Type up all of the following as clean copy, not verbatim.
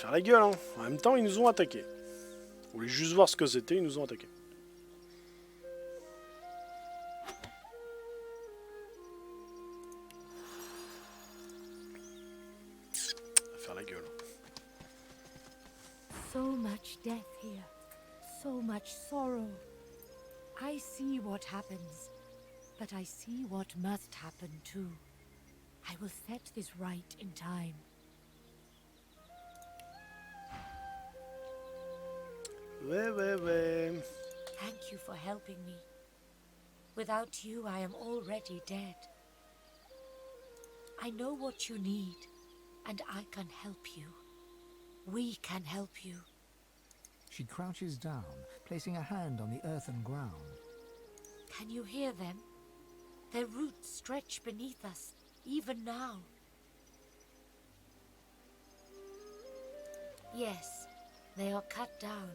Faire la gueule, hein. En même temps, ils nous ont attaqués. On voulait juste voir ce que c'était, ils nous ont attaqués. Faire la gueule. So much death here, so much sorrow. I see what happens, but I see what must happen too. I will set this right in time. Ouais. Thank you for helping me. Without you, I am already dead. I know what you need, and I can help you. We can help you. She crouches down, placing a hand on the earthen ground. Can you hear them? Their roots stretch beneath us, even now. Yes, they are cut down,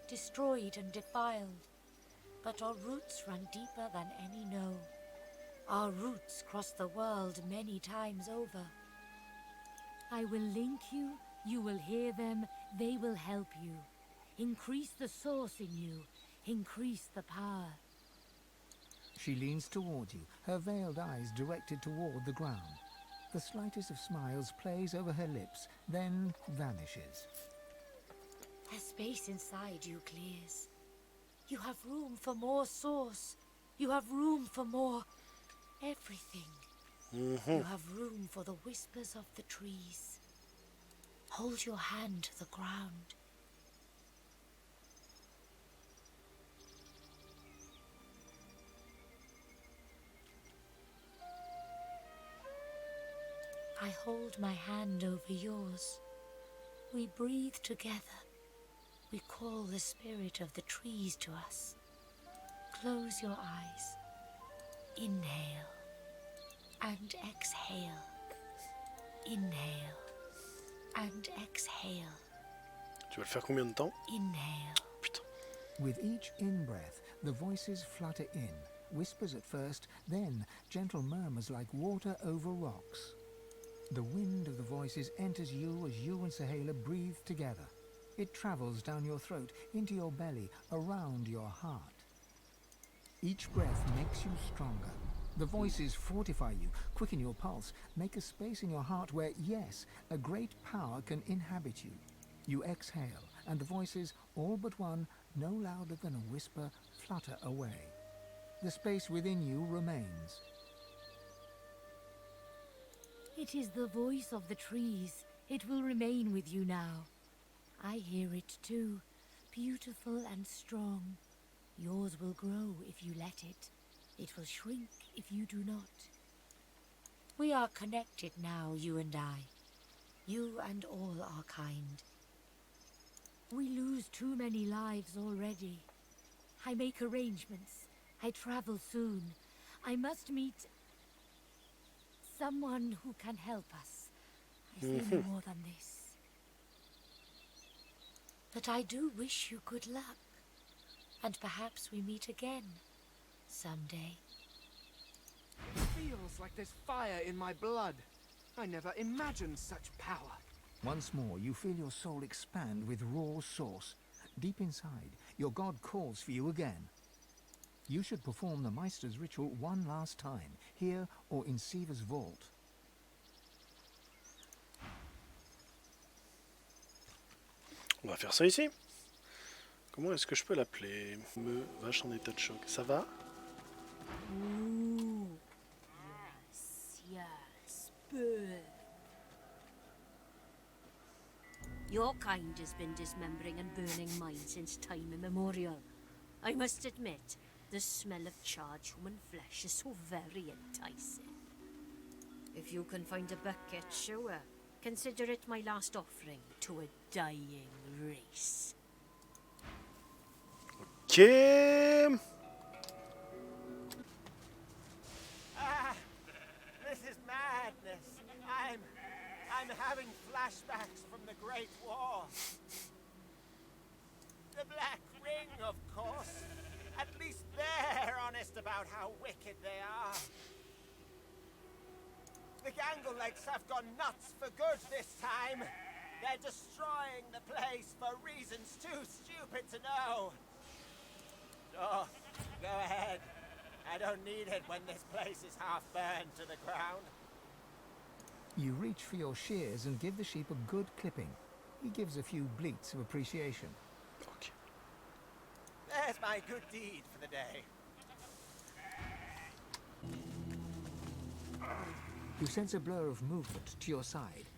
destroyed and defiled. But our roots run deeper than any know. Our roots cross the world many times over. I will link you, you will hear them, they will help you. Increase the source in you, increase the power. She leans toward you, her veiled eyes directed toward the ground. The slightest of smiles plays over her lips, then vanishes. The space inside you clears. You have room for more source. You have room for more everything. You have room for the whispers of the trees. Hold your hand to the ground. I hold my hand over yours. We breathe together. We call the spirit of the trees to us. Close your eyes. Inhale and exhale. Inhale and exhale. Tu vas le faire combien de temps? Inhale. Putain. With each in-breath, the voices flutter in, whispers at first, then gentle murmurs like water over rocks. The wind of the voices enters you as you and Sahela breathe together. It travels down your throat, into your belly, around your heart. Each breath makes you stronger. The voices fortify you, quicken your pulse, make a space in your heart where, yes, a great power can inhabit you. You exhale, and the voices, all but one, no louder than a whisper, flutter away. The space within you remains. It is the voice of the trees. It will remain with you now. I hear it too, beautiful and strong. Yours will grow if you let it. It will shrink if you do not. We are connected now, you and I. You and all our kind. We lose too many lives already. I make arrangements. I travel soon. I must meet someone who can help us. I say no more than this. But I do wish you good luck. And perhaps we meet again. Someday. It feels like there's fire in my blood. I never imagined such power. Once more, you feel your soul expand with raw source. Deep inside, your god calls for you again. You should perform the Meister's ritual one last time, here or in Siva's vault. On va faire ça ici. Comment est-ce que je peux l'appeler? Me vache en état de choc. Ça va? Ooh. Yes, bleu. Your kind has been dismembering and burning mine since time immemorial. I must admit, the smell of charred human flesh is so very enticing. If you can find a bucket, sure. Consider it my last offering to a dying race. Okay. This is madness. I'm having flashbacks from the Great War. The Black Ring, of course. At least they're honest about how wicked they are. The Gangle legs have gone nuts for good this time. They're destroying the place for reasons too stupid to know. Oh, go ahead. I don't need it when this place is half burned to the ground. You reach for your shears and give the sheep a good clipping. He gives a few bleats of appreciation. Ok. There's my good deed for the day. You sense a blur of movement to your side.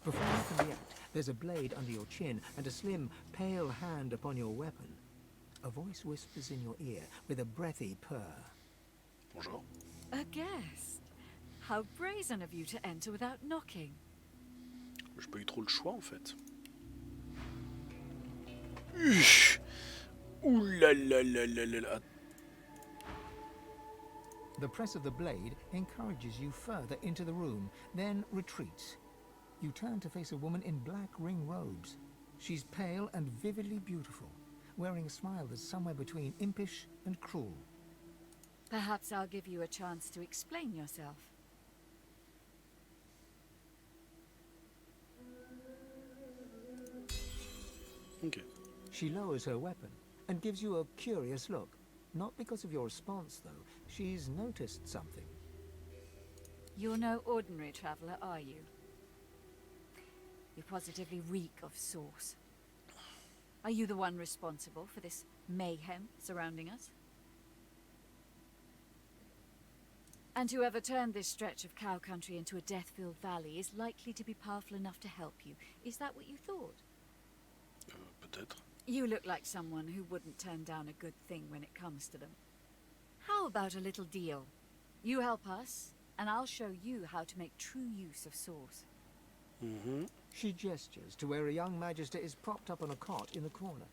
Before you can react, there's a blade under your chin and a slim, pale hand upon your weapon. A voice whispers in your ear with a breathy purr. Bonjour. A guest. How brazen of you to enter without knocking. J'ai pas eu trop le choix en fait. Ouh là là là là là là. The press of the blade encourages you further into the room, then retreats. You turn to face a woman in black ring robes. She's pale and vividly beautiful, wearing a smile that's somewhere between impish and cruel. Perhaps I'll give you a chance to explain yourself. Ok. She lowers her weapon and gives you a curious look. Not because of your response, though. She's noticed something. You're no ordinary traveler, are you? You positively reek of sauce. Are you the one responsible for this mayhem surrounding us? And whoever turned this stretch of cow country into a death-filled valley is likely to be powerful enough to help you. Is that what you thought? Peut-être. You look like someone who wouldn't turn down a good thing when it comes to them. How about a little deal? You help us, and I'll show you how to make true use of sauce. She gestures to where a young magister is propped up on a cot in the corner.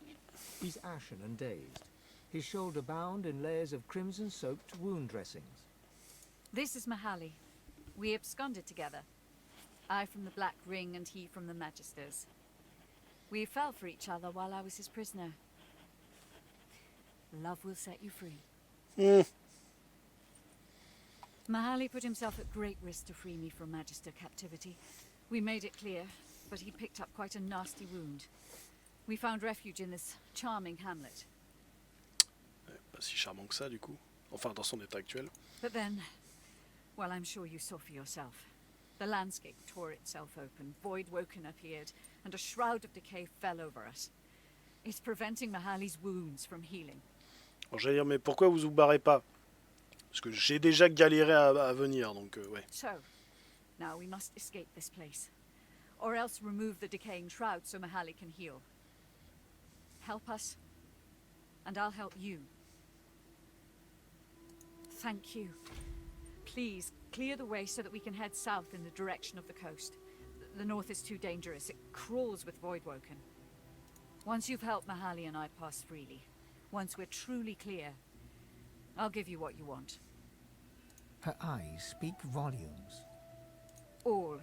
He's ashen and dazed, his shoulder bound in layers of crimson-soaked wound dressings. This is Mahali. We absconded together. I from the Black Ring and he from the Magisters. We fell for each other while I was his prisoner. Love will set you free. Mahali put himself at great risk to free me from Magister captivity. We made it clear, but he picked up quite a nasty wound. We found refuge in this charming hamlet. Pas si charmant que ça du coup. Enfin dans son état actuel. But then, well, I'm sure you saw for yourself. The landscape tore itself open, void woken appeared, and a shroud of decay fell over us. It's preventing Mahali's wounds from healing. Alors j'allais dire mais pourquoi vous barrez pas? Parce que j'ai déjà galéré à venir donc ouais. So, now we must escape this place. Or else remove the decaying shroud so Mahali can heal. Help us, and I'll help you. Thank you. Please, clear the way so that we can head south in the direction of the coast. The north is too dangerous. It crawls with Voidwoken. Once you've helped Mahali and I pass freely, once we're truly clear, I'll give you what you want. Her eyes speak volumes. All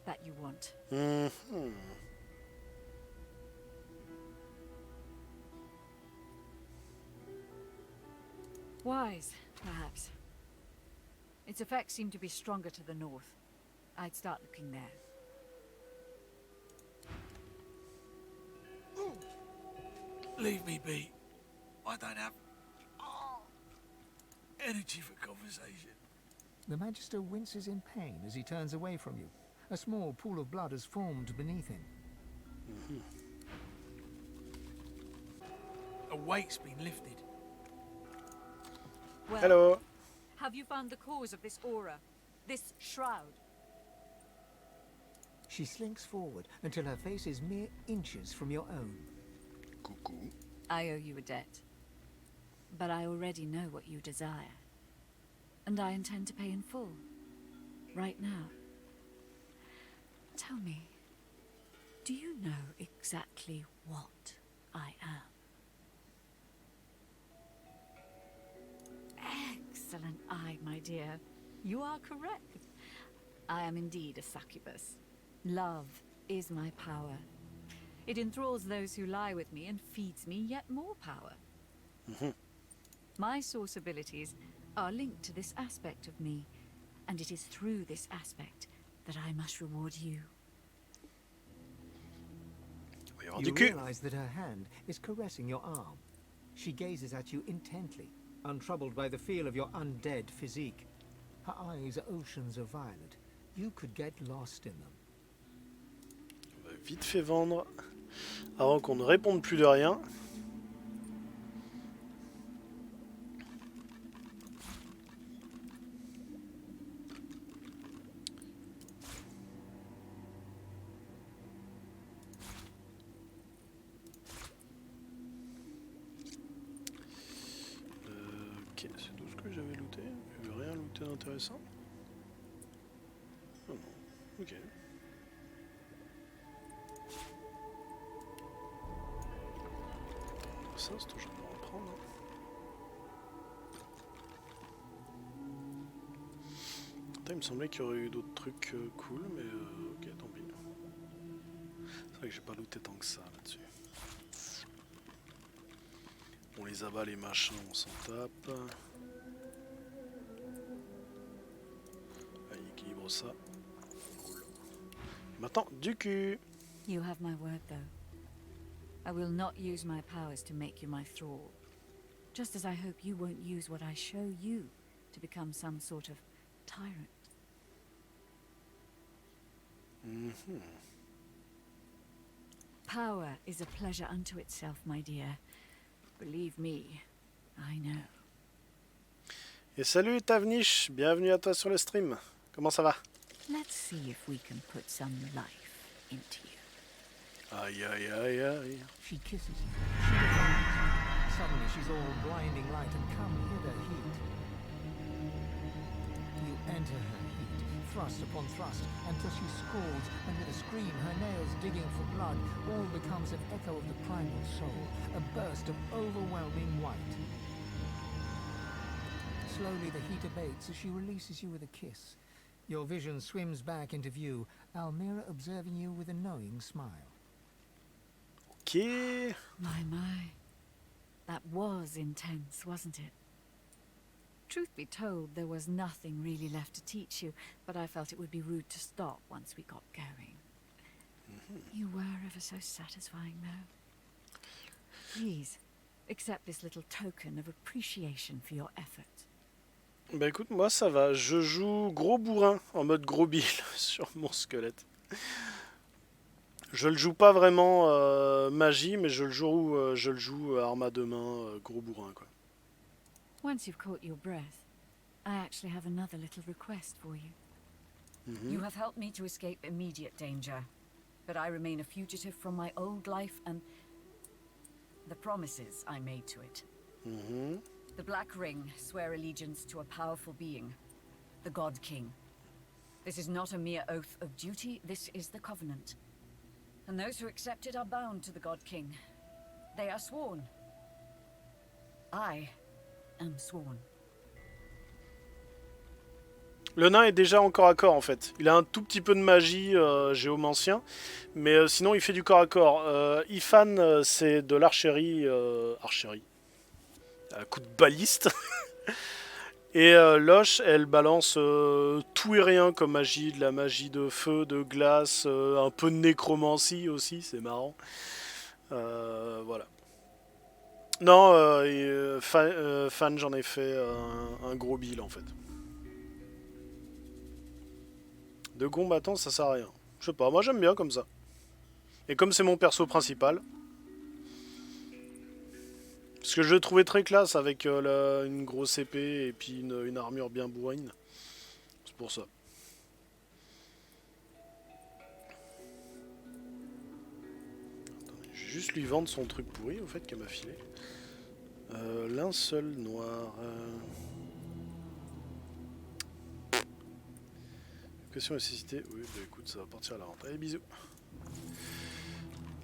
that you want. Wise, perhaps. Its effects seem to be stronger to the north. I'd start looking there. Leave me be. I don't have energy for conversation. The Magister winces in pain as he turns away from you. A small pool of blood has formed beneath him. A weight's been lifted. Well, Hello. have you found the cause of this aura? This shroud? She slinks forward until her face is mere inches from your own. Coucou. I owe you a debt. But I already know what you desire. And I intend to pay in full. Right now. Tell me, do you know exactly what I am? Excellent eye, my dear. You are correct. I am indeed a succubus. Love is my power. It enthralls those who lie with me and feeds me yet more power. My source abilities are linked to this aspect of me, and it is through this aspect that I must reward you. avoir You du cul. realize that her hand is caressing your arm. She gazes at you intently, untroubled by the feel of your undead physique. Her eyes are oceans of violet. You could get lost in them. On va vite fait vendre avant qu'on ne réponde plus de rien. Ok, c'est tout ce que j'avais looté. J'avais rien looté d'intéressant. Oh non, ok. Ça, c'est toujours bon à prendre. Attends, il me semblait qu'il y aurait eu d'autres trucs cool, mais ok, tant pis. C'est vrai que j'ai pas looté tant que ça là-dessus. On les abat les machins, on s'en tape. Allez, équilibre ça. Cool. Maintenant, du cul. You have my word, though. I will not use my powers to make you my thrall. Just as I hope you won't use what I show you to become some sort of tyrant. Power is a pleasure unto itself, my dear. Believe me, I know. Et salut Tavnish, bienvenue à toi sur le stream. Comment ça va? Let's see if we can put some life into you. Aïe aïe aïe aïe. She kisses you. She revives. Suddenly she's all blinding light and come hither heat. You enter her heat, thrust upon thrust, until she scalds, and with a scream, her nails digging for blood, all becomes an echo of the primal soul, a burst of overwhelming white. Slowly the heat abates as she releases you with a kiss. Your vision swims back into view, Almira observing you with a knowing smile. Ok. My. That was intense, wasn't it? Truth be told, there was nothing really left to teach you, but I felt it would be rude to stop once we got going. You were ever so satisfying, though. Please, accept this little token of appreciation for your effort. Bah écoute, moi ça va. Je joue gros bourrin en mode gros bill sur mon squelette. Je le joue pas vraiment magie, mais je le joue arme à deux mains, gros bourrin quoi. Once you've caught your breath, I actually have another little request for you. You have helped me to escape immediate danger, but I remain a fugitive from my old life and the promises I made to it. The Black Ring swear allegiance to a powerful being, the God King. This is not a mere oath of duty, this is the Covenant. And those who accept it are bound to the God King. They are sworn. I am sworn. Le nain est déjà en corps à corps en fait. Il a un tout petit peu de magie géomancien, mais sinon il fait du corps à corps. Ifan c'est de l'archerie, archerie, à coup de baliste. Et Loche elle balance tout et rien comme magie, de la magie de feu, de glace, un peu de nécromancie aussi, c'est marrant. Voilà. Non, fan j'en ai fait un gros bill en fait. De combattant, ça sert à rien. Je sais pas, moi j'aime bien comme ça. Et comme c'est mon perso principal. Parce que je le trouvais très classe avec une grosse épée et puis une armure bien bourrine. C'est pour ça. Attendez, je vais juste lui vendre son truc pourri au fait qu'elle m'a filé. Linceul noir. Question nécessité. Oui, bah écoute, ça va partir à la vente. Allez, bisous.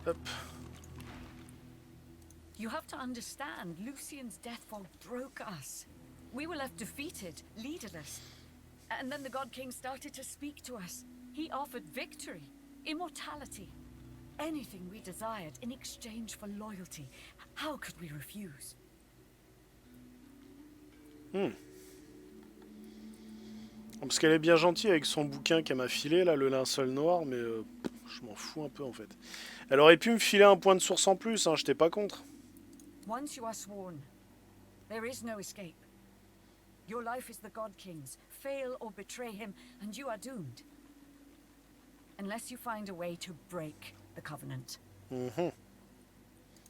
Hop. You have to understand, Lucian's deathfall broke us. We were left defeated, leaderless. And then the God King started to speak to us. He offered victory, immortality, anything we desired in exchange for loyalty. How could we refuse? Parce qu'elle est bien gentille avec son bouquin qu'elle m'a filé, là, le linceul noir, mais Je m'en fous un peu en fait. Elle aurait pu me filer un point de source en plus, hein, j'étais pas contre. Once you are sworn, there is no escape. Your life is the God King's. Fail or betray him, and you are doomed. Unless you find a way to break the covenant.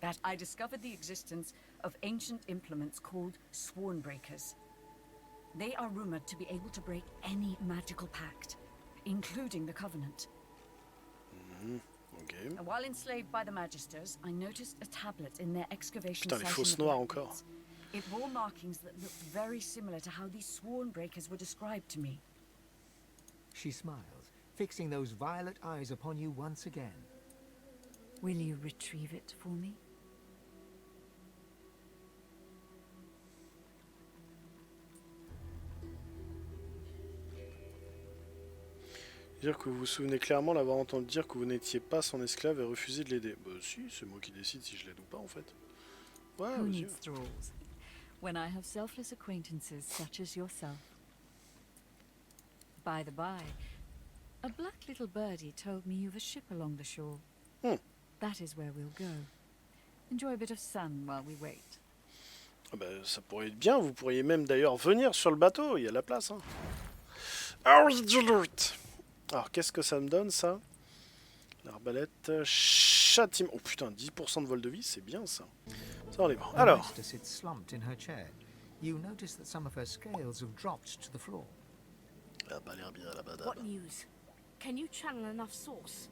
That I discovered the existence of ancient implements called sworn breakers. They are rumored to be able to break any magical pact, including the covenant. Okay. And while enslaved by the Magisters, I noticed a tablet in their excavation Putain, les site fausses in the noires Black encore. Pits. It bore markings that looked very similar to how these sworn breakers were described to me. She smiles, fixing those violet eyes upon you once again. Will you retrieve it for me? Dire que vous vous souvenez clairement l'avoir entendu dire que vous n'étiez pas son esclave et refusé de l'aider. Bah si, c'est moi qui décide si je l'aide ou pas en fait. Ouais, Who vas-y. needs thralls when I have selfless acquaintances such as yourself? By the by, a black little birdie told me you've a ship along the shore. That is where we'll go. Enjoy a bit of sun while we wait. Ah bah, ça pourrait être bien, vous pourriez même d'ailleurs venir sur le bateau, il y a la place. Hein. Alors qu'est-ce que ça me donne ça? L'arbalète, châtiment. Oh putain, 10% de vol de vie, c'est bien ça. Ça on est bon. Alors. The sits slumped in her chair. You notice that some of her scales have dropped to the floor. Elle a pas l'air bien la badab. What news? Can you channel enough source?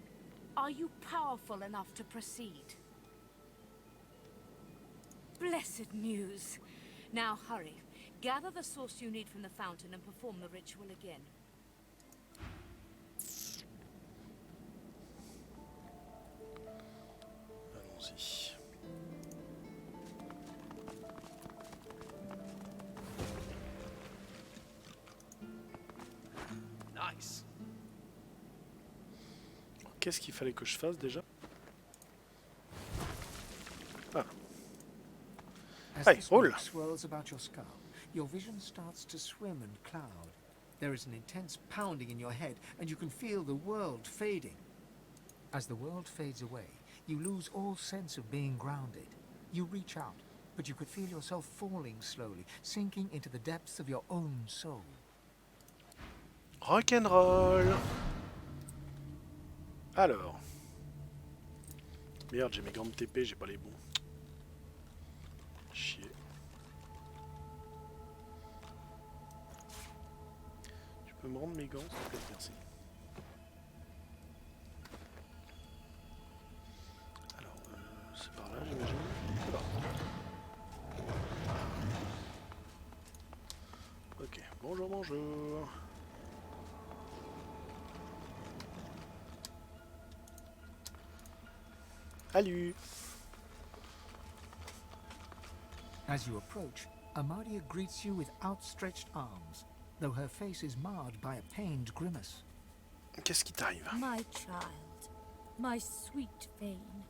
Are you powerful enough to proceed? Blessed news. Now hurry. Gather the source you need from the fountain and perform the ritual again. Allons-y. Nice. Qu'est-ce qu'il fallait que je fasse déjà? Ah. As Hey, the smoke roule. swirls about your skull, your vision starts to swim and cloud. There is an intense pounding in your head, and you can feel the world fading. As the world fades away, you lose all sense of being grounded. You reach out, but you could feel yourself falling slowly, sinking into the depths of your own soul. Rock'n'roll. Alors. Merde, j'ai mes gants de TP, j'ai pas les bons. Chier. Tu peux me rendre mes gants, s'il te plaît, merci. Alors, c'est par là, j'imagine. Là. Ok, bonjour, bonjour. Salut. As you approach, Amadia greets you with outstretched arms, though her face is marred by a pained grimace. Qu'est-ce qui t'arrive? My child, my sweet Fane,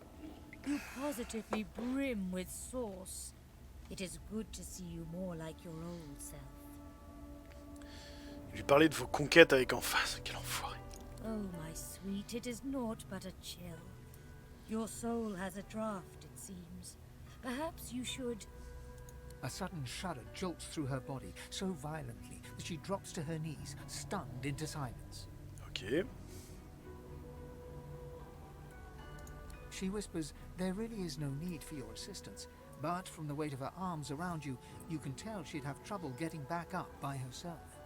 you positively brim with sauce. It is good to see you more like your old self. Lui parler de vos conquêtes avec emphase, quel enfoiré. Oh, my sweet, it is naught but a chill. Your soul has a draft, it seems. Perhaps you should... A sudden shudder jolts through her body so violently that she drops to her knees, stunned into silence. Ok. She whispers, there really is no need for your assistance, but from the weight of her arms around you, you can tell she'd have trouble getting back up by herself.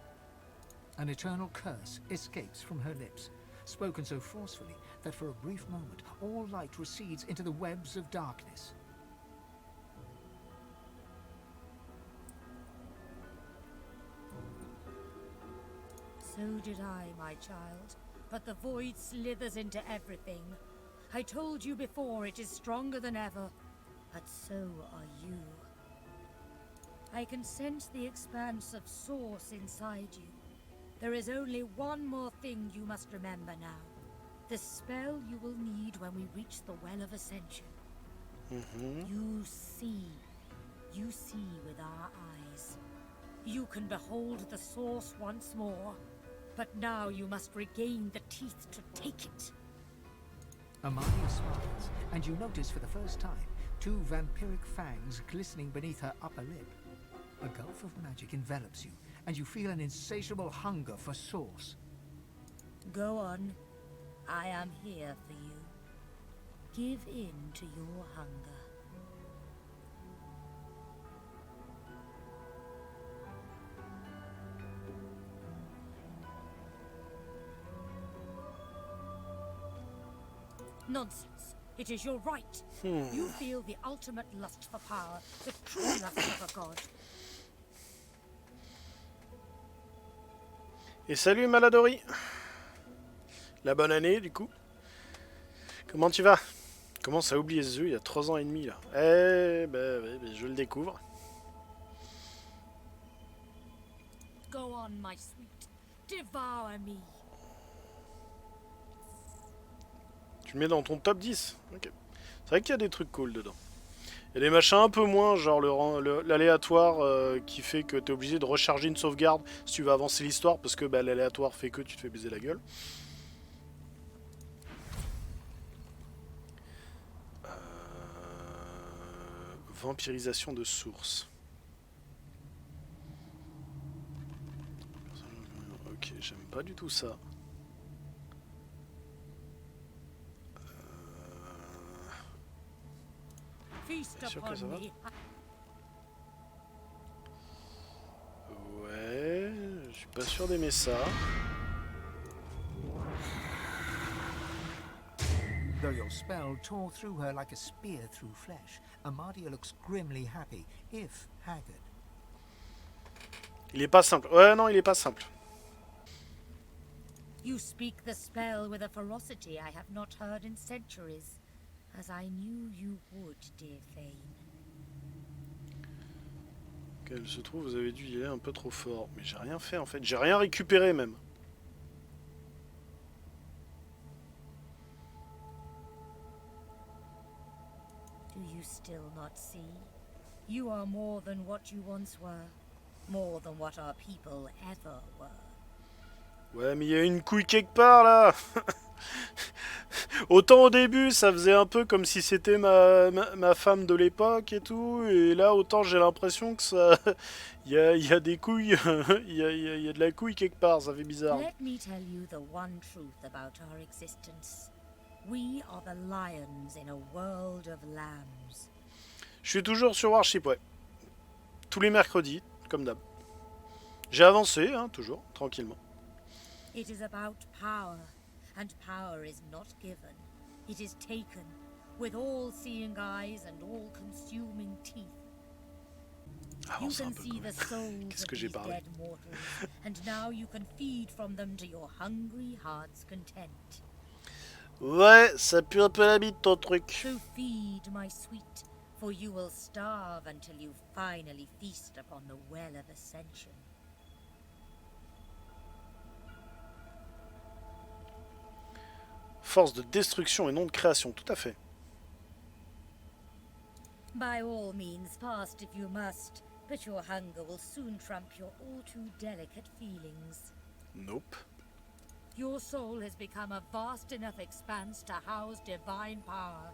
An eternal curse escapes from her lips, spoken so forcefully that for a brief moment all light recedes into the webs of darkness. So did I, my child. But the void slithers into everything. I told you before it is stronger than ever, but so are you. I can sense the expanse of source inside you. There is only one more thing you must remember now. The spell you will need when we reach the Well of Ascension. You see. You see with our eyes. You can behold the source once more. But now you must regain the teeth to take it. Amalia smiles, and you notice for the first time 2 vampiric fangs glistening beneath her upper lip. A gulf of magic envelops you, and you feel an insatiable hunger for sauce. Go on. I am here for you. Give in to your hunger. Nonsense. It is your right. You feel the ultimate lust for power, the true lust of a god. Et salut Maladori. La bonne année du coup. Comment tu vas? Commence à oublier ce jeu, il y a 3 ans et demi là. Eh ben, je le découvre. Go on, my sweet. Devour me. Tu le mets dans ton top 10. Ok. C'est vrai qu'il y a des trucs cool dedans. Il y a des machins un peu moins, genre l'aléatoire qui fait que tu es obligé de recharger une sauvegarde si tu veux avancer l'histoire, parce que bah, l'aléatoire fait que tu te fais baiser la gueule. Vampirisation de source. Ok, j'aime pas du tout ça. T'es sûr que ça va? Ouais, je suis pas sûr d'aimer ça. Though your spell tore through her like a spear through flesh, Amadia looks grimly happy, if haggard. Il est pas simple. Ouais, non, il est pas simple. You speak the spell with a ferocity I have not heard in centuries, as I knew you would, dear Fane. Elle se trouve, vous avez dû y aller un peu trop fort. Mais j'ai rien fait en fait. J'ai rien récupéré même. Do you still not see? You are more than what you once were. More than what our people ever were. Ouais, mais il y a une couille quelque part là. Autant au début, ça faisait un peu comme si c'était ma femme de l'époque et tout. Et là, autant j'ai l'impression que ça... Il y a des couilles... Il y a de la couille quelque part, ça fait bizarre. Let me tell you the one truth about our existence. We are the lions in a world of lambs. Je suis toujours sur Warship, ouais. Tous les mercredis, comme d'hab. J'ai avancé, hein, toujours, tranquillement. It is about power, and power is not given. It is taken, with all-seeing eyes and all-consuming teeth. You can see the souls of these dead mortals, and now you can feed from them to your hungry heart's content. Ouais, ça pue un peu la bite ton truc. So feed, my sweet, for you will starve until you finally feast upon the well of ascension. Force de destruction et non de création, tout à fait. By all means, fast if you must, but your hunger will soon trump your all too delicate feelings. Nope. Your soul has become a vast enough expanse to house divine power.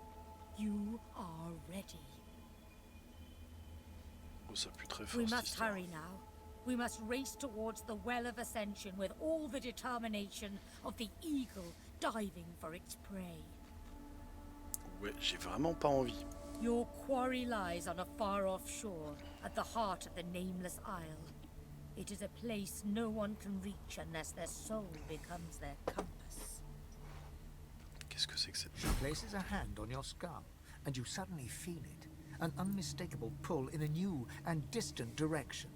You are ready. Oh, ça pue très fort. We must hurry now. We must race towards the well of ascension with all the determination of the eagle diving for its prey. Ouais, j'ai vraiment pas envie. Your quarry lies on a far-off shore, at the heart of the nameless isle. It is a place no one can reach unless their soul becomes their compass. Qu'est-ce que c'est que cette... She places a hand on your skull, and you suddenly feel it, an unmistakable pull in a new and distant direction.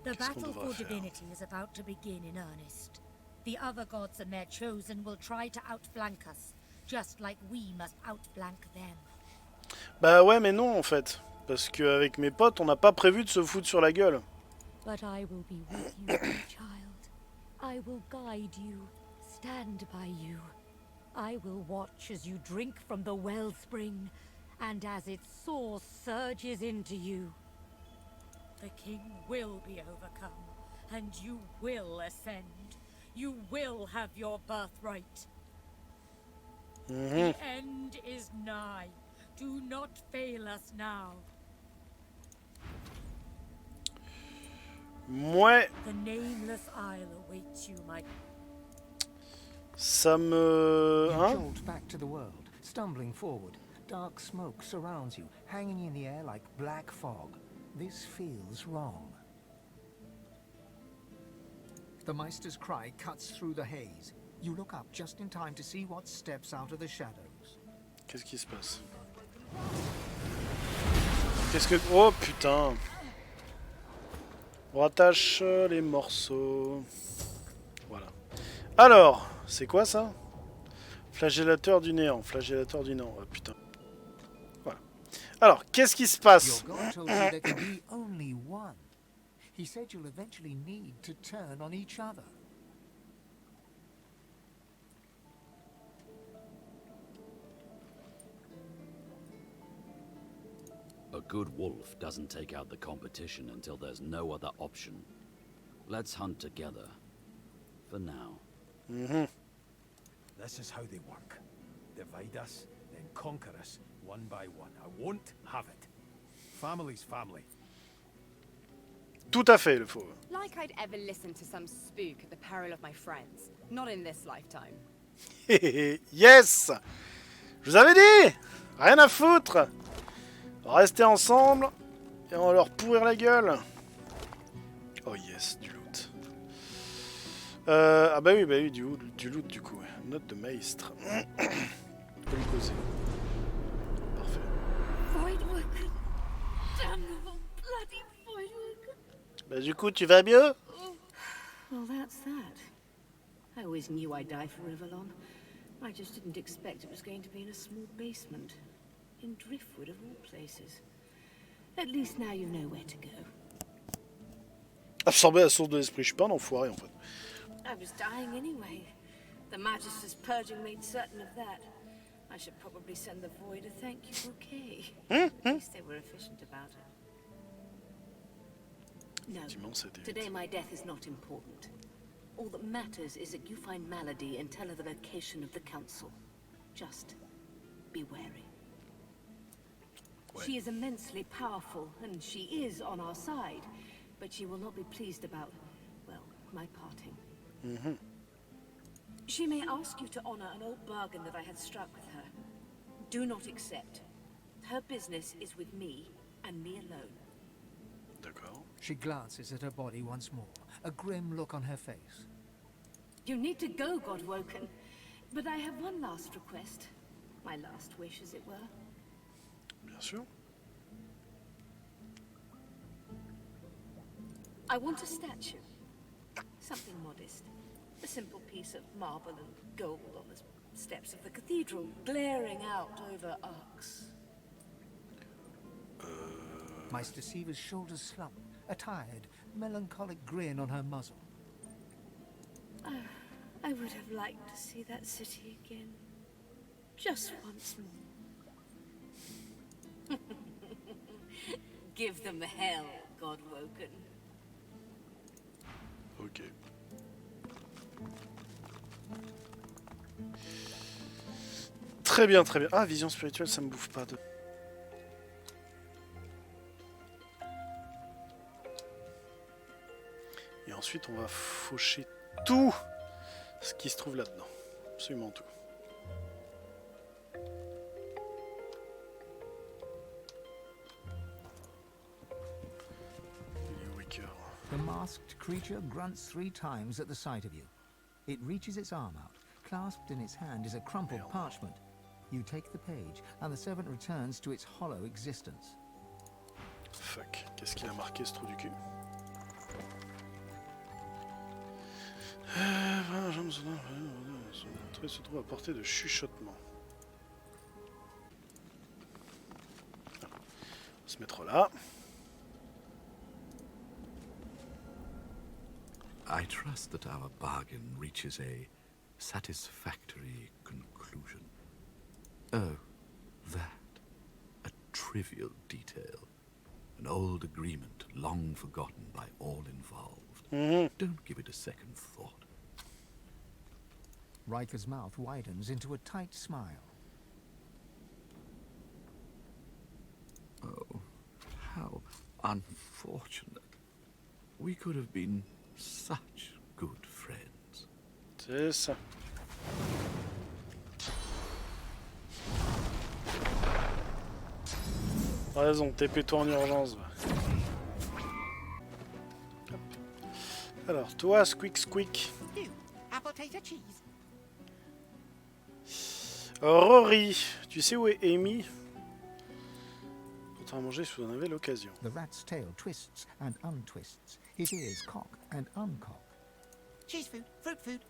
The battle for Divinity is about to begin in earnest. The other gods and their chosen will try to outflank us, just like we must outflank them. Bah ouais, mais non en fait. Parce qu'avec mes potes, on n'a pas prévu de se foutre sur la gueule. But I will be with you, my child. I will guide you, stand by you. I will watch as you drink from the wellspring, and as its source surges into you. The king will be overcome, and you will ascend. You will have your birthright. The end is nigh. Do not fail us now. Mouais. The nameless isle awaits you, my... Ça me... You Hein? jolt back to the world, stumbling forward. Dark smoke surrounds you, hanging in the air like black fog. This feels wrong. The Meister's cry cuts through the haze. You look up just in time to see what steps out of the shadows. Qu'est-ce qui se passe? Qu'est-ce que... Oh putain! On rattache les morceaux. Voilà. Alors, c'est quoi ça? Flagellateur du néant. Flagellateur du néant. Oh putain. Voilà. Alors, qu'est-ce qui se passe? Your God told you there can be only one. He said you'll eventually need to turn on each other. A good wolf doesn't take out the competition until there's no other option. Let's hunt together. For now. This is how they work. Divide us, then conquer us, one by one. I won't have it. Family's family. Tout à fait, le faux. Like I'd ever listen to some spook at the peril of my friends. Not in this lifetime. Yes! Je vous avais dit! Rien à foutre! Restez ensemble et on va leur pourrir la gueule. Oh yes, du loot. Ah bah oui, du loot du coup. Note de maître. On peut lui causer. Parfait. Voidwoken. Damnable bloody Voidwoken. Bah du coup, tu vas mieux? Well, that's that. I always knew I'd die for Rivellon. I just didn't expect it was going to be in a small basement. In Driftwood, of all places. At least now you know where to go. Absorber la source de l'esprit. Je suis pas un enfoiré en fait. I was dying anyway. The Magister's purging made certain of that. I should probably send the Void a thank you bouquet. At least they were efficient about it. No, today my death is not important. All that matters is that you find Malady and tell her the location of the Council. Just be wary. She is immensely powerful, and she is on our side, but she will not be pleased about, well, my parting. She may ask you to honor an old bargain that I had struck with her. Do not accept. Her business is with me, and me alone. D'accord. She glances at her body once more, a grim look on her face. You need to go, Godwoken, but I have one last request. My last wish, as it were. Bien sûr. I want a statue. Something modest. A simple piece of marble and gold on the steps of the cathedral, glaring out over arcs. Meister Siever's shoulders slump, a tired, melancholic grin on her muzzle. I would have liked to see that city again. Just once more. Give them hell, Godwoken. Ok. Très bien, très bien. Ah, vision spirituelle, ça me bouffe pas de... Et ensuite, on va faucher tout ce qui se trouve là-dedans. Absolument tout. The masked creature grunts 3 times at the sight of you. It reaches its arm out. Clasped in its hand is a crumpled parchment. You take the page, and the servant returns to its hollow existence. Fuck, qu'est-ce qu'il a marqué ce trou du cul? Son entrée se trouve à portée de chuchotement. On va se mettre là. I trust that our bargain reaches a satisfactory conclusion. Oh, that. A trivial detail. An old agreement long forgotten by all involved. Don't give it a second thought. Riker's mouth widens into a tight smile. Oh, how unfortunate. We could have been such good friends. C'est ça. Raison, TP-toi en urgence. Hop. Alors, toi, Squeak Squeak. Rory, tu sais où est Amy? Pourtant à manger si vous en avez l'occasion. The rat's tail twists and untwists. His ears cock and uncock. Cheese food, fruit food.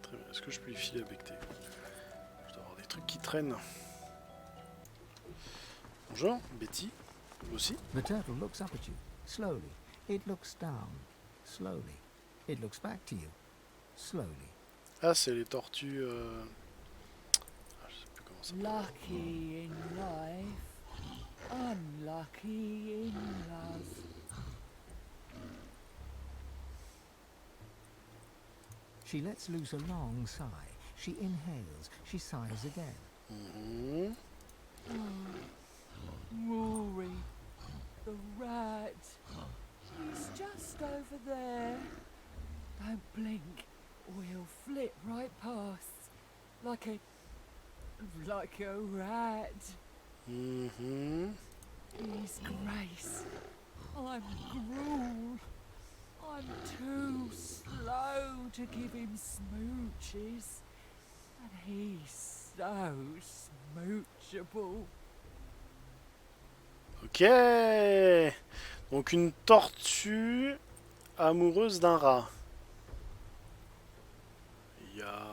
Très bien, est-ce que je peux y filer avec tes... Je dois avoir des trucs qui traînent. Bonjour, Betty, vous aussi? The turtle looks up at you, slowly. It looks down, slowly. It looks back to you, slowly. Ah, c'est les tortues... Ah, je sais plus comment ça s'appelle. Lucky in life, unlucky in love. She lets loose a long sigh. She inhales. She sighs again. Rory, the rat. He's just over there. Don't blink, or he'll flit right past, like a rat. He's Grace. I'm Gruel. I'm too slow to give him smooches, and he's so smoochable. Ok. Donc une tortue amoureuse d'un rat. Il y a...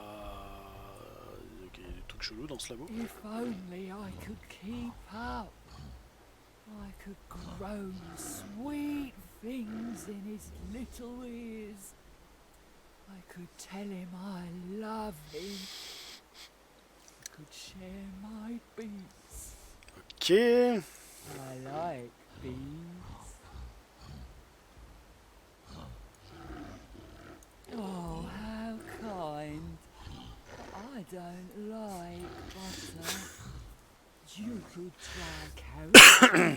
Ok, des trucs chelous dans ce labo. If only I could keep up. I could groan sweet things in his little ears. I could tell him I love him. I could share my beats. Ok. I like bees. Oh, how kind. I don't like butter. You could try carrot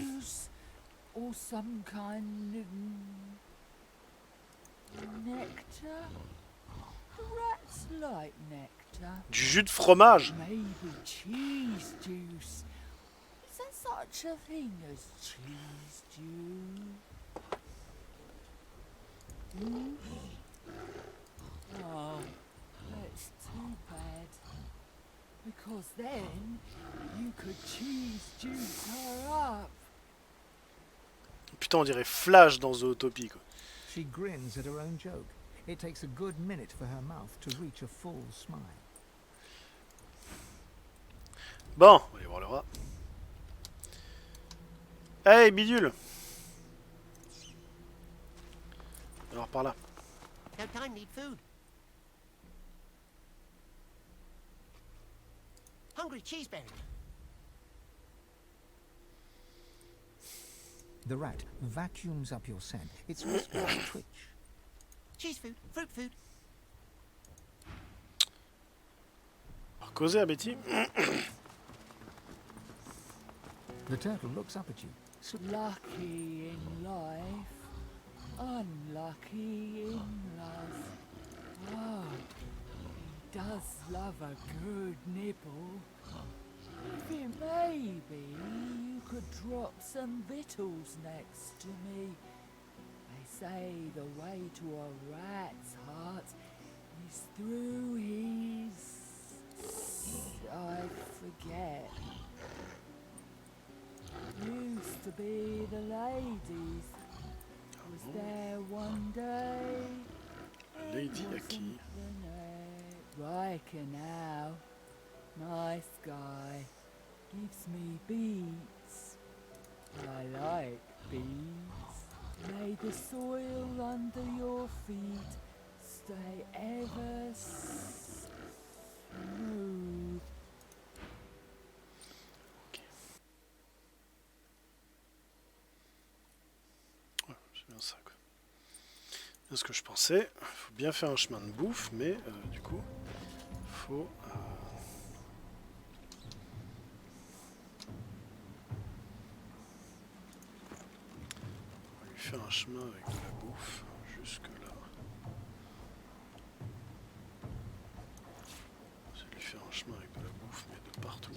juice or some kind of nectar. The rats like nectar. Du jus de fromage. Maybe cheese juice. Is there such a thing as cheese juice? Oh, that's too bad. Because then you could cheese juice her up. Putain, on dirait Flash dans Zootopie, quoi. She grins at her own joke. It takes a good minute for her mouth to reach a full smile. Bon, on va aller voir le rat. Hey, bidule. Alors par là. No time, need food. Hungry cheeseberry. The rat vacuums up your scent. Its whiskers twitch. Cheese food, fruit food. On va causer à Betty. The turtle looks up at you. Lucky in life, unlucky in love. Oh, he does love a good nibble. If it may be, you could drop some victuals next to me. They say the way to a rat's heart is through his... I forget. Used to be the ladies. Was there one day? Lady Aki. Riker now. Nice guy. Gives me beats. I like beats. May the soil under your feet stay ever smooth. ça, quoi. C'est ce que je pensais. Faut bien faire un chemin de bouffe, mais du coup, faut... on va lui faire un chemin avec de la bouffe, jusque là. Je vais lui faire un chemin avec de la bouffe, mais de partout.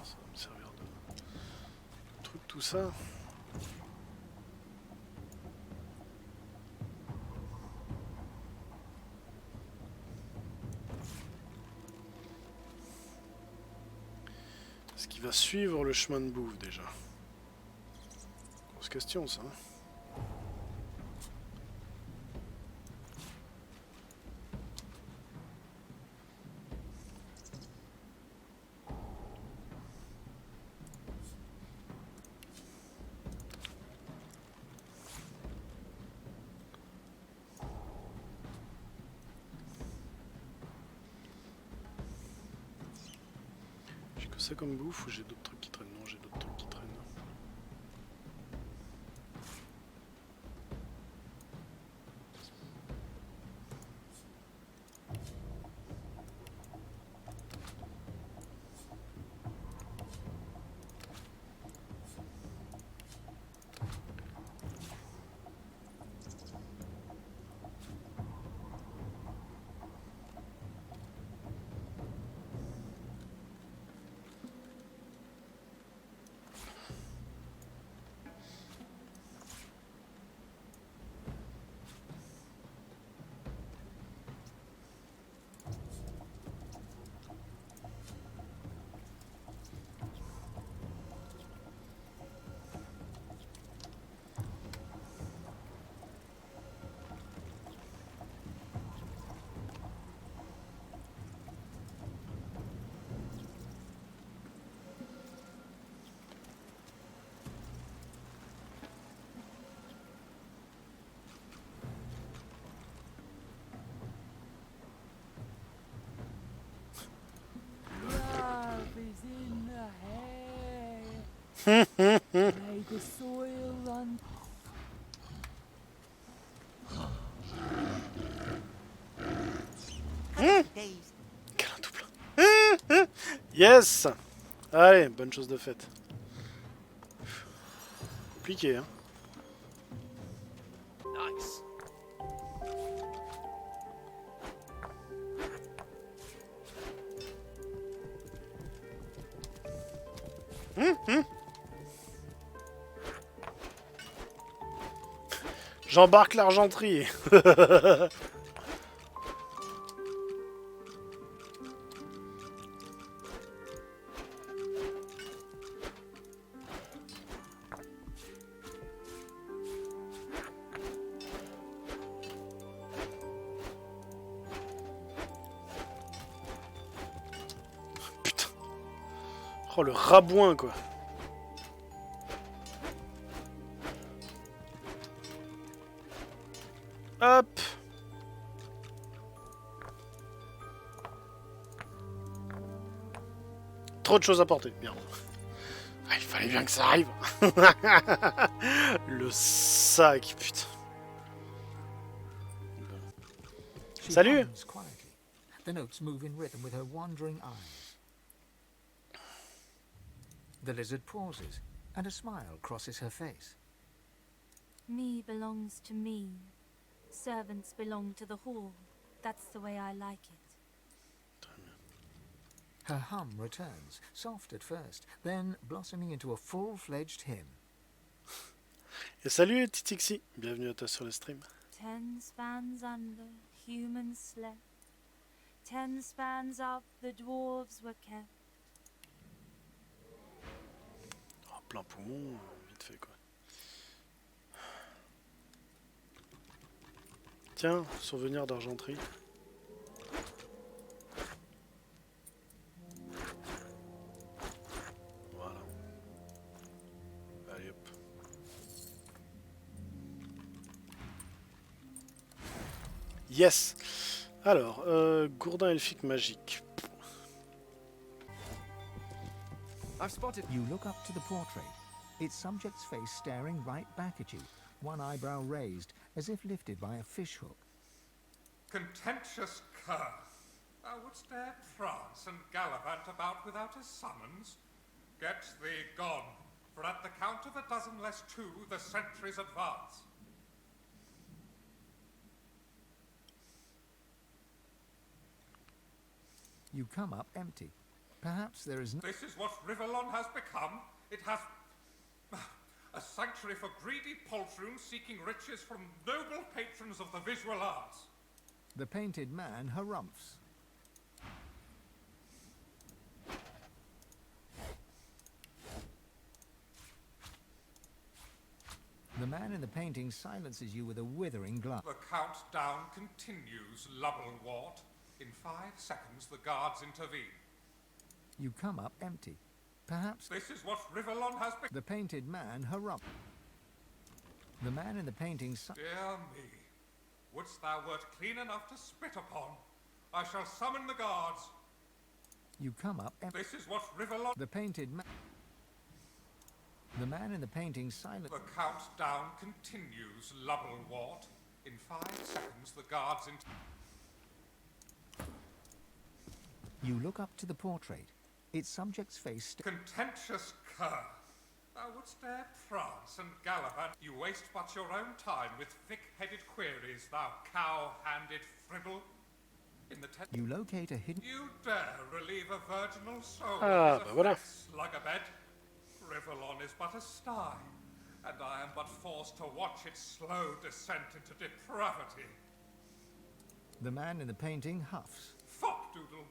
Ça va me servir de truc tout ça. Est-ce qu'il va suivre le chemin de bouffe déjà? Grosse question ça. C'est comme bouffe ou j'ai d'autres trucs qui traînent? Non, j'ai d'autres trucs qui traînent. Love is in the hair. May the soil run. Quel un double. Yes. Allez, bonne chose de faite. Compliqué, hein. Nice. J'embarque l'argenterie. Putain. Oh le rabouin quoi. Hop. Trop de choses à porter, merde. Ah, il fallait bien que ça arrive. Le sac, putain. Salut. The notes move in rhythm with her wandering eyes. The lizard pauses, and a smile crosses her face. Me belongs to me. Servants belong to the hall. That's the way I like it. Her hum returns, soft at first, then blossoming into a full-fledged hymn. Et salut Titixi, bienvenue à toi sur le stream. 10 spans under, humans slept. 10 spans up, the dwarves were kept. Oh, plein poumon, vite fait quoi. Tiens, souvenir d'argenterie. Voilà. Allez hop. Yes. Alors, gourdin elfique magique. I've spotted... You look up to the portrait. Its subject's face staring right back at you, one eyebrow raised, as if lifted by a fishhook. Contentious cur! Thou wouldst dare prance and gallivant about without a summons? Get thee gone, for at the count of 12 less 2, the sentries advance. You come up empty. Perhaps there is no... This is what Rivellon has become. It has... a sanctuary for greedy poltroons seeking riches from noble patrons of the visual arts. The painted man harumphs. The man in the painting silences you with a withering glance. The countdown continues, Lubblewort. In 5 seconds, the guards intervene. You come up empty. Perhaps... This is what Rivellon has become. The painted man harumphs. The man in the painting... Dear me. Wouldst thou wert clean enough to spit upon? I shall summon the guards. You come up empty. This is what Rivellon... The painted man... The man in the painting silent... The countdown continues, Lubblewort. In 5 seconds, the guards... You look up to the portrait. Its subject's face... Contentious cur! Thou wouldst dare prance and gallivant. You waste but your own time with thick-headed queries, thou cow-handed fribble. In the You locate a hidden... You dare relieve a virginal soul Ah, of bah voilà. slug-a-bed? Rivellon is but a sty, and I am but forced to watch its slow descent into depravity. The man in the painting huffs. Fop-doodle.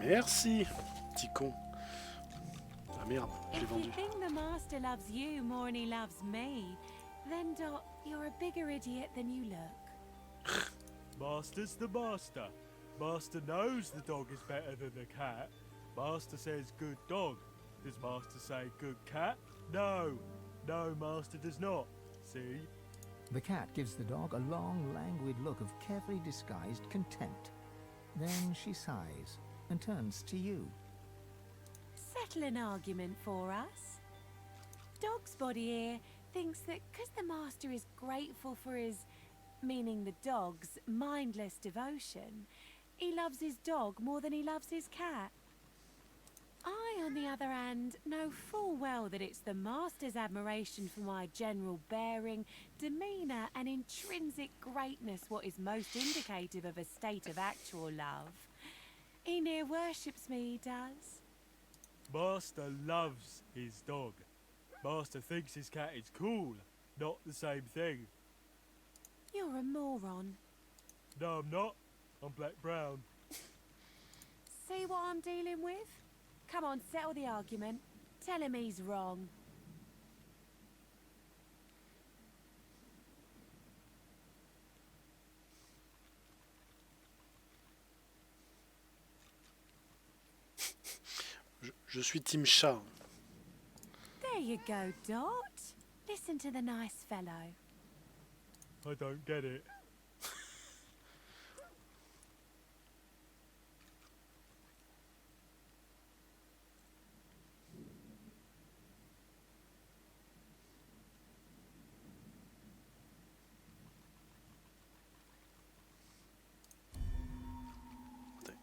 Merci, petit con. Ah merde, je l'ai If vendu. you think the master loves you more than he loves me, then Dot, you're a bigger idiot than you look. Master's the master. Master knows the dog is better than the cat. Master says good dog. Does Master say good cat? No. No, Master does not. See? The cat gives the dog a long, languid look of carefully disguised contempt. Then she sighs and turns to you. Settle an argument for us. Dog's body here thinks that because the master is grateful for his, meaning the dog's, mindless devotion, he loves his dog more than he loves his cat. I, on the other hand, know full well that it's the master's admiration for my general bearing, demeanour and intrinsic greatness what is most indicative of a state of actual love. He near worships me, he does. Master loves his dog. Master thinks his cat is cool, not the same thing. You're a moron. No, I'm not. I'm black-brown. See what I'm dealing with? Come on, settle the argument. Tell him he's wrong. Je suis Team Chat. There you go, Dot. Listen to the nice fellow. I don't get it.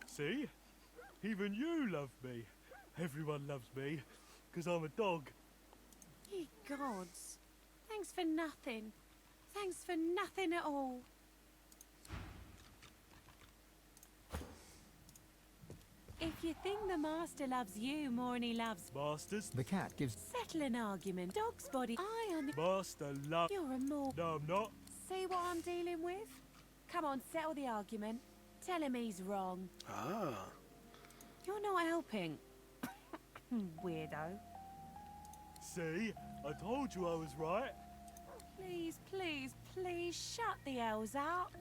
See? Even you love me. Everyone loves me, because I'm a dog. Ye gods. Thanks for nothing. Thanks for nothing at all. If you think the master loves you more than he loves... Masters? The cat gives... Settle an argument. Dog's body. Eye on the... Master love... You're a more... No, I'm not. See what I'm dealing with? Come on, settle the argument. Tell him he's wrong. Ah. You're not helping. Weirdo. See? I told you I was right. Please, please, please shut the elves up.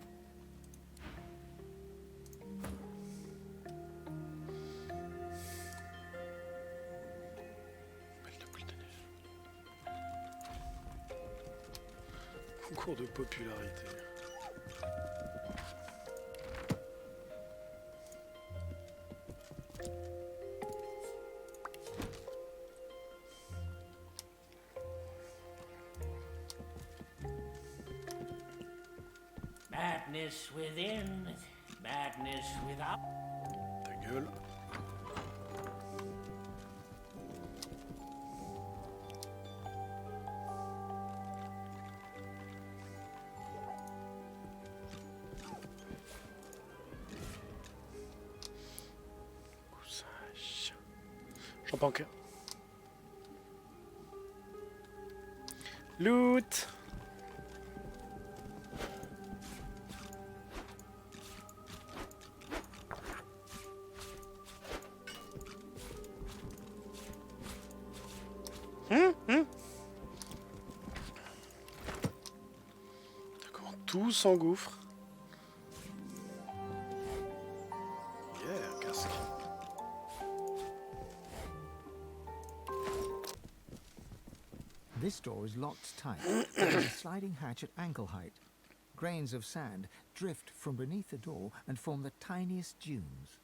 Concours de popularité. Madness within, madness without. Ta gueule. J'en prends qu'un. Loot. Comment tout s'engouffre. Yeah, casque. This door is locked tight. There's a sliding hatch at ankle height. Grains of sand drift from beneath the door and form the tiniest dunes.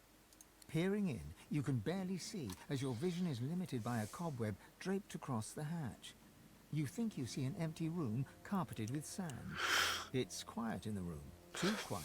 Peering in, you can barely see as your vision is limited by a cobweb draped across the hatch. You think you see an empty room carpeted with sand. It's quiet in the room, too quiet.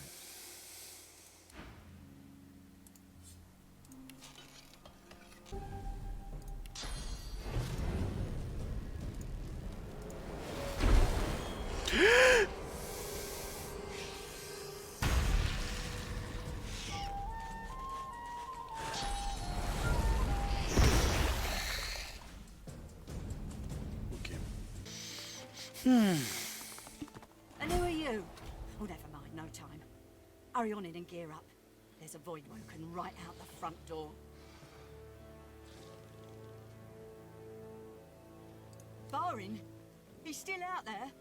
And who are you? Oh, never mind, no time. Hurry on in and gear up. There's a void woken right out the front door. Barin? He's still out there?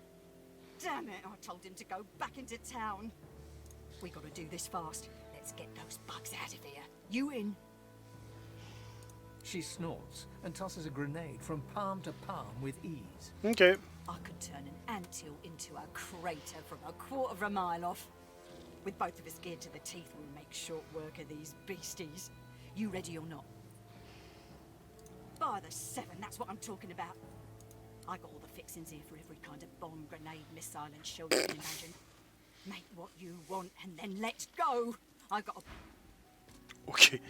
Damn it, I told him to go back into town. We gotta do this fast. Let's get those bugs out of here. You in? She snorts and tosses a grenade from palm to palm with ease. Okay. I could turn an anthill into a crater from a quarter of a mile off. With both of us geared to the teeth, we'll make short work of these beasties. You ready or not? By the seven, that's what I'm talking about. I got all the fixings here for every kind of bomb, grenade, missile and shell you can imagine. Make what you want and then let's go! I got a... Ok.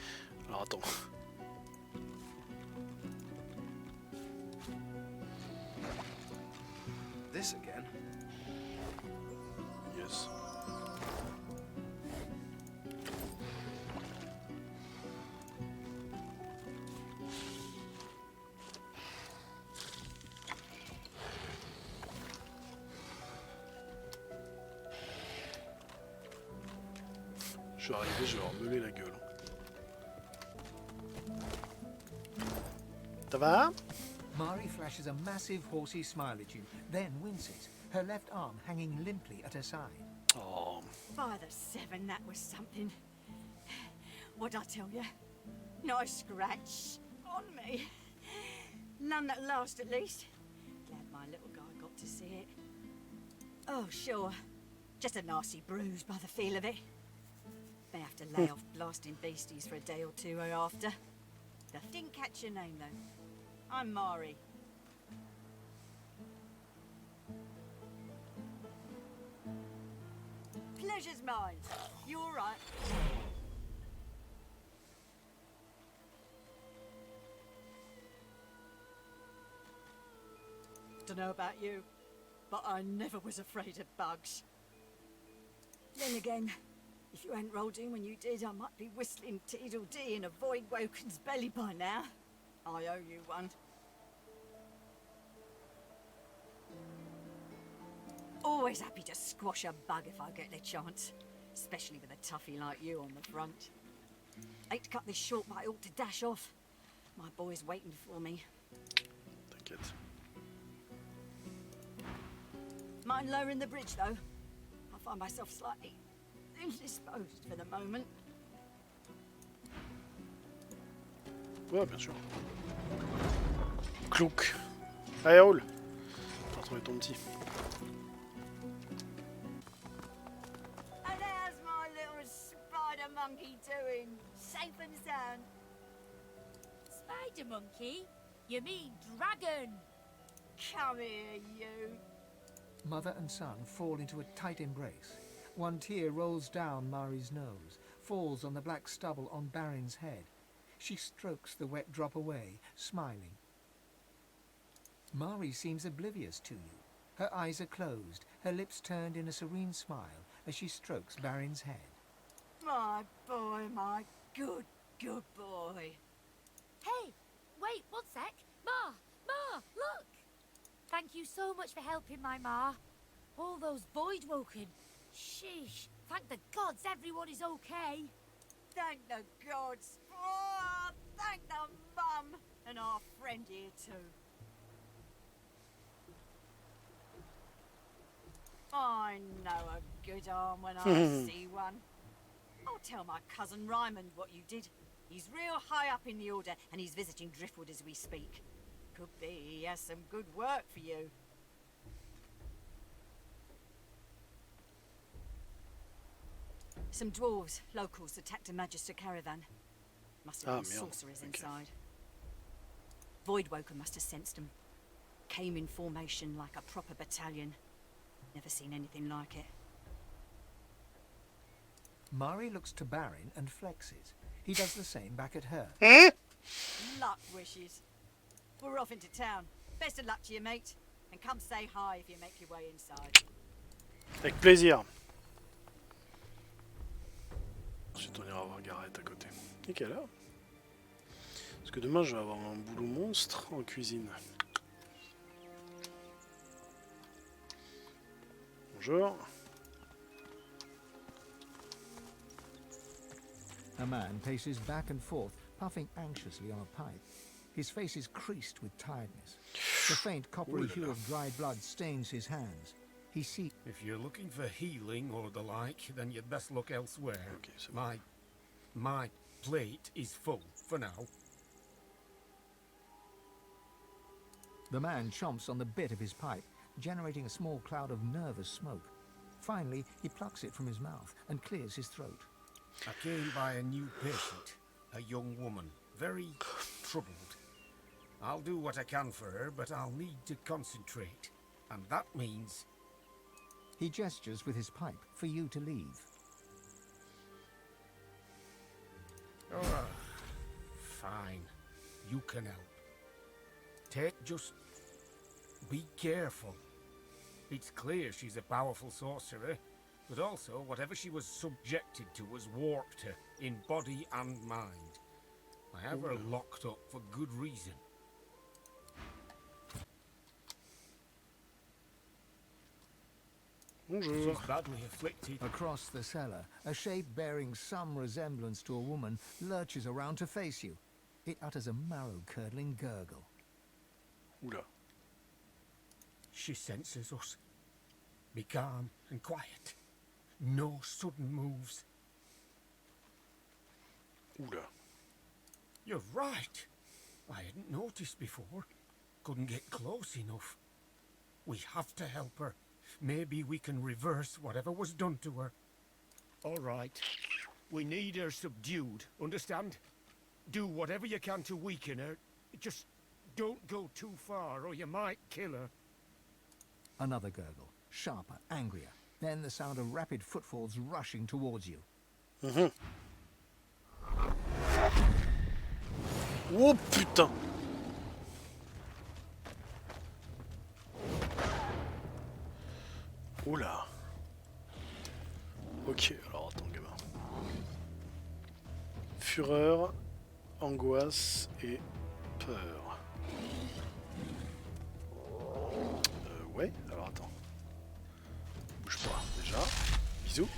Alors attends. This again? Yes. Je vais arriver, je vais leur meuler la gueule. Ça va? Mari flashes a massive horsey smile at you, then winces, her left arm hanging limply at her side. Oh. By the seven, that was something. What'd I tell you? Nice scratch on me. None that last, at least. Glad my little guy got to see it. Oh, sure. Just a nasty bruise by the feel of it. May have to lay off blasting beasties for a day or two after. Didn't catch your name, though. I'm Mari. Pleasure's mine. You all right? Dunno about you, but I never was afraid of bugs. Then again, if you hadn't rolled in when you did, I might be whistling Teedle-Dee in a void woken's belly by now. I owe you one. Always happy to squash a bug if I get the chance. Especially with a toughie like you on the front. Hate to cut this short, but I ought to dash off. My boy's waiting for me. T'inquiète. Mind lowering the bridge, though? I find myself slightly indisposed for the moment. Ouais, bien sûr. Clouc. Allez, roule. T'as retrouvé ton petit. And how's my little spider monkey doing? Safe and sound? Spider monkey? You mean dragon? Come here, you. Mother and son fall into a tight embrace. One tear rolls down Mari's nose, falls on the black stubble on Barin's head. She strokes the wet drop away, smiling. Mari seems oblivious to you. Her eyes are closed, her lips turned in a serene smile as she strokes Barin's head. My boy, my good boy. Hey, wait, one sec. Ma, look! Thank you so much for helping my ma. All those void-woken. Sheesh, thank the gods everyone is okay. Thank the gods. Oh, thank the mum. And our friend here too. I know a good arm when I see one. I'll tell my cousin Raymond what you did. He's real high up in the order and he's visiting Driftwood as we speak. Could be he has some good work for you. Some dwarves, locals, attacked a Magister caravan. Must have been sorcerers inside. Voidwoken must have sensed them. Came in formation like a proper battalion. Never seen anything like it. Mari looks to Barin and flexes. He does the same back at her. Luck wishes. We're off into town. Best of luck to you, mate. And come say hi if you make your way inside. Avec plaisir. Ensuite, on ira voir Gareth à côté. Et quelle heure? Parce que demain, je vais avoir un boulot monstre en cuisine. Bonjour. A man paces back and forth, puffing anxiously on a pipe. His face is creased with tiredness. The faint coppery hue of dried blood stains his hands. He sees... If you're looking for healing or the like, then you'd best look elsewhere. Okay, so my plate is full for now. The man chomps on the bit of his pipe, generating a small cloud of nervous smoke. Finally, he plucks it from his mouth and clears his throat. I came by a new patient, a young woman, very troubled. I'll do what I can for her, but I'll need to concentrate. And that means... He gestures with his pipe for you to leave. Oh, fine. You can help. Tate, just be careful. It's clear she's a powerful sorcerer, but also whatever she was subjected to has warped her in body and mind. I have her locked up for good reason. Bonjour. She's badly afflicted. Across the cellar, a shape bearing some resemblance to a woman lurches around to face you. It utters a marrow-curdling gurgle. Oula. She senses us. Be calm and quiet. No sudden moves. Oula. You're right. I hadn't noticed before. Couldn't get close enough. We have to help her. Maybe we can reverse whatever was done to her. All right. We need her subdued, understand? Do whatever you can to weaken her. Just don't go too far or you might kill her. Another gurgle, sharper, angrier. Then the sound of rapid footfalls rushing towards you. Oh putain. Oula. Ok, alors attends gamin. Fureur, angoisse et peur. Ouais, alors attends. Bouge pas déjà. Bisous.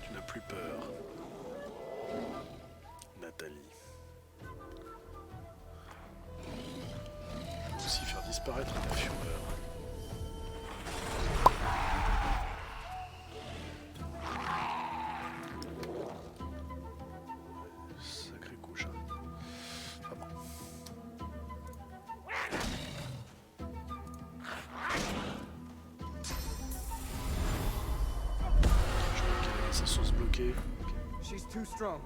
Tu n'as plus peur. Nathalie. Je vais aussi faire disparaître la fureur. Sacré couche. Enfin bon. Je crois qu'elle a sa sauce bloquée. She's too strong.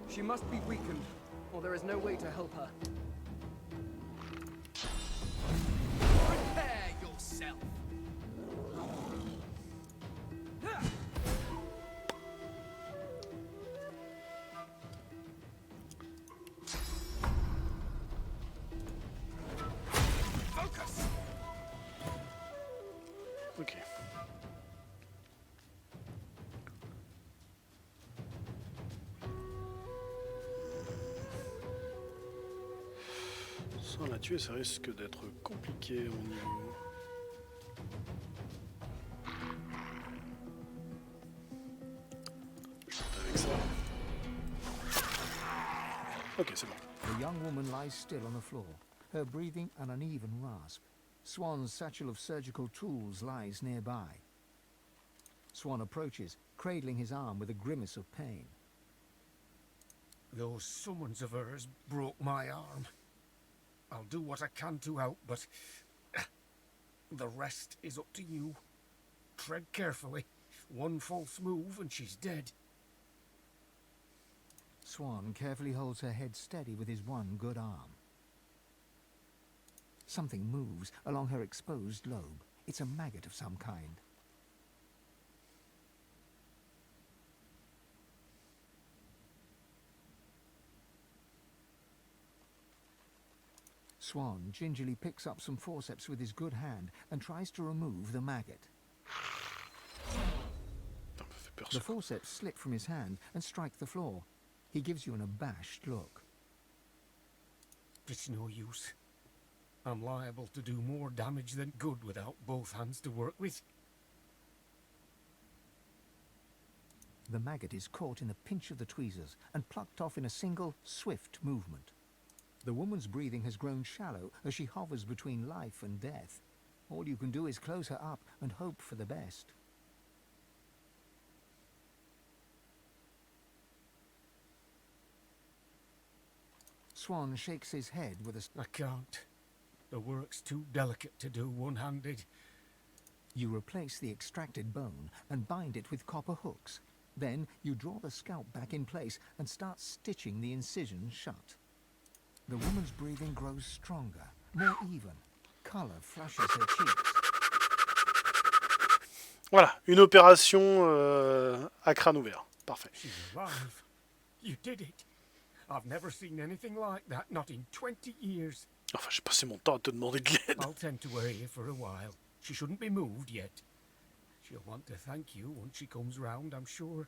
She must be weakened. or there is no way to help her. Prepare yourself. Focus. Ok. Sans la tuer, ça risque d'être compliqué au niveau. Avec ça. Ok, c'est bon. The young woman lies still on the floor, her breathing an uneven rasp. Swan's satchel of surgical tools lies nearby. Swan approaches, cradling his arm with a grimace of pain. Those summons of hers broke my arm. I'll do what I can to help, but the rest is up to you. Tread carefully. One false move and she's dead. Swan carefully holds her head steady with his one good arm. Something moves along her exposed lobe. It's a maggot of some kind. Swan gingerly picks up some forceps with his good hand and tries to remove the maggot. The forceps slip from his hand and strike the floor. He gives you an abashed look. It's no use. I'm liable to do more damage than good without both hands to work with. The maggot is caught in the pinch of the tweezers and plucked off in a single, swift movement. The woman's breathing has grown shallow as she hovers between life and death. All you can do is close her up and hope for the best. Swan shakes his head with a... I can't. The work's too delicate to do one-handed. You replace the extracted bone and bind it with copper hooks. Then you draw the scalp back in place and start stitching the incision shut. The woman's breathing grows stronger, more even. Color flushes her cheeks. Voilà, une opération à crâne ouvert. Parfait. She's alive. You did it. I've never seen anything like that, not in 20 years. Enfin, j'ai passé mon temps à te demander de l'aide. I'll tend to her here for a while. She shouldn't be moved yet. She'll want to thank you once she comes round, I'm sure.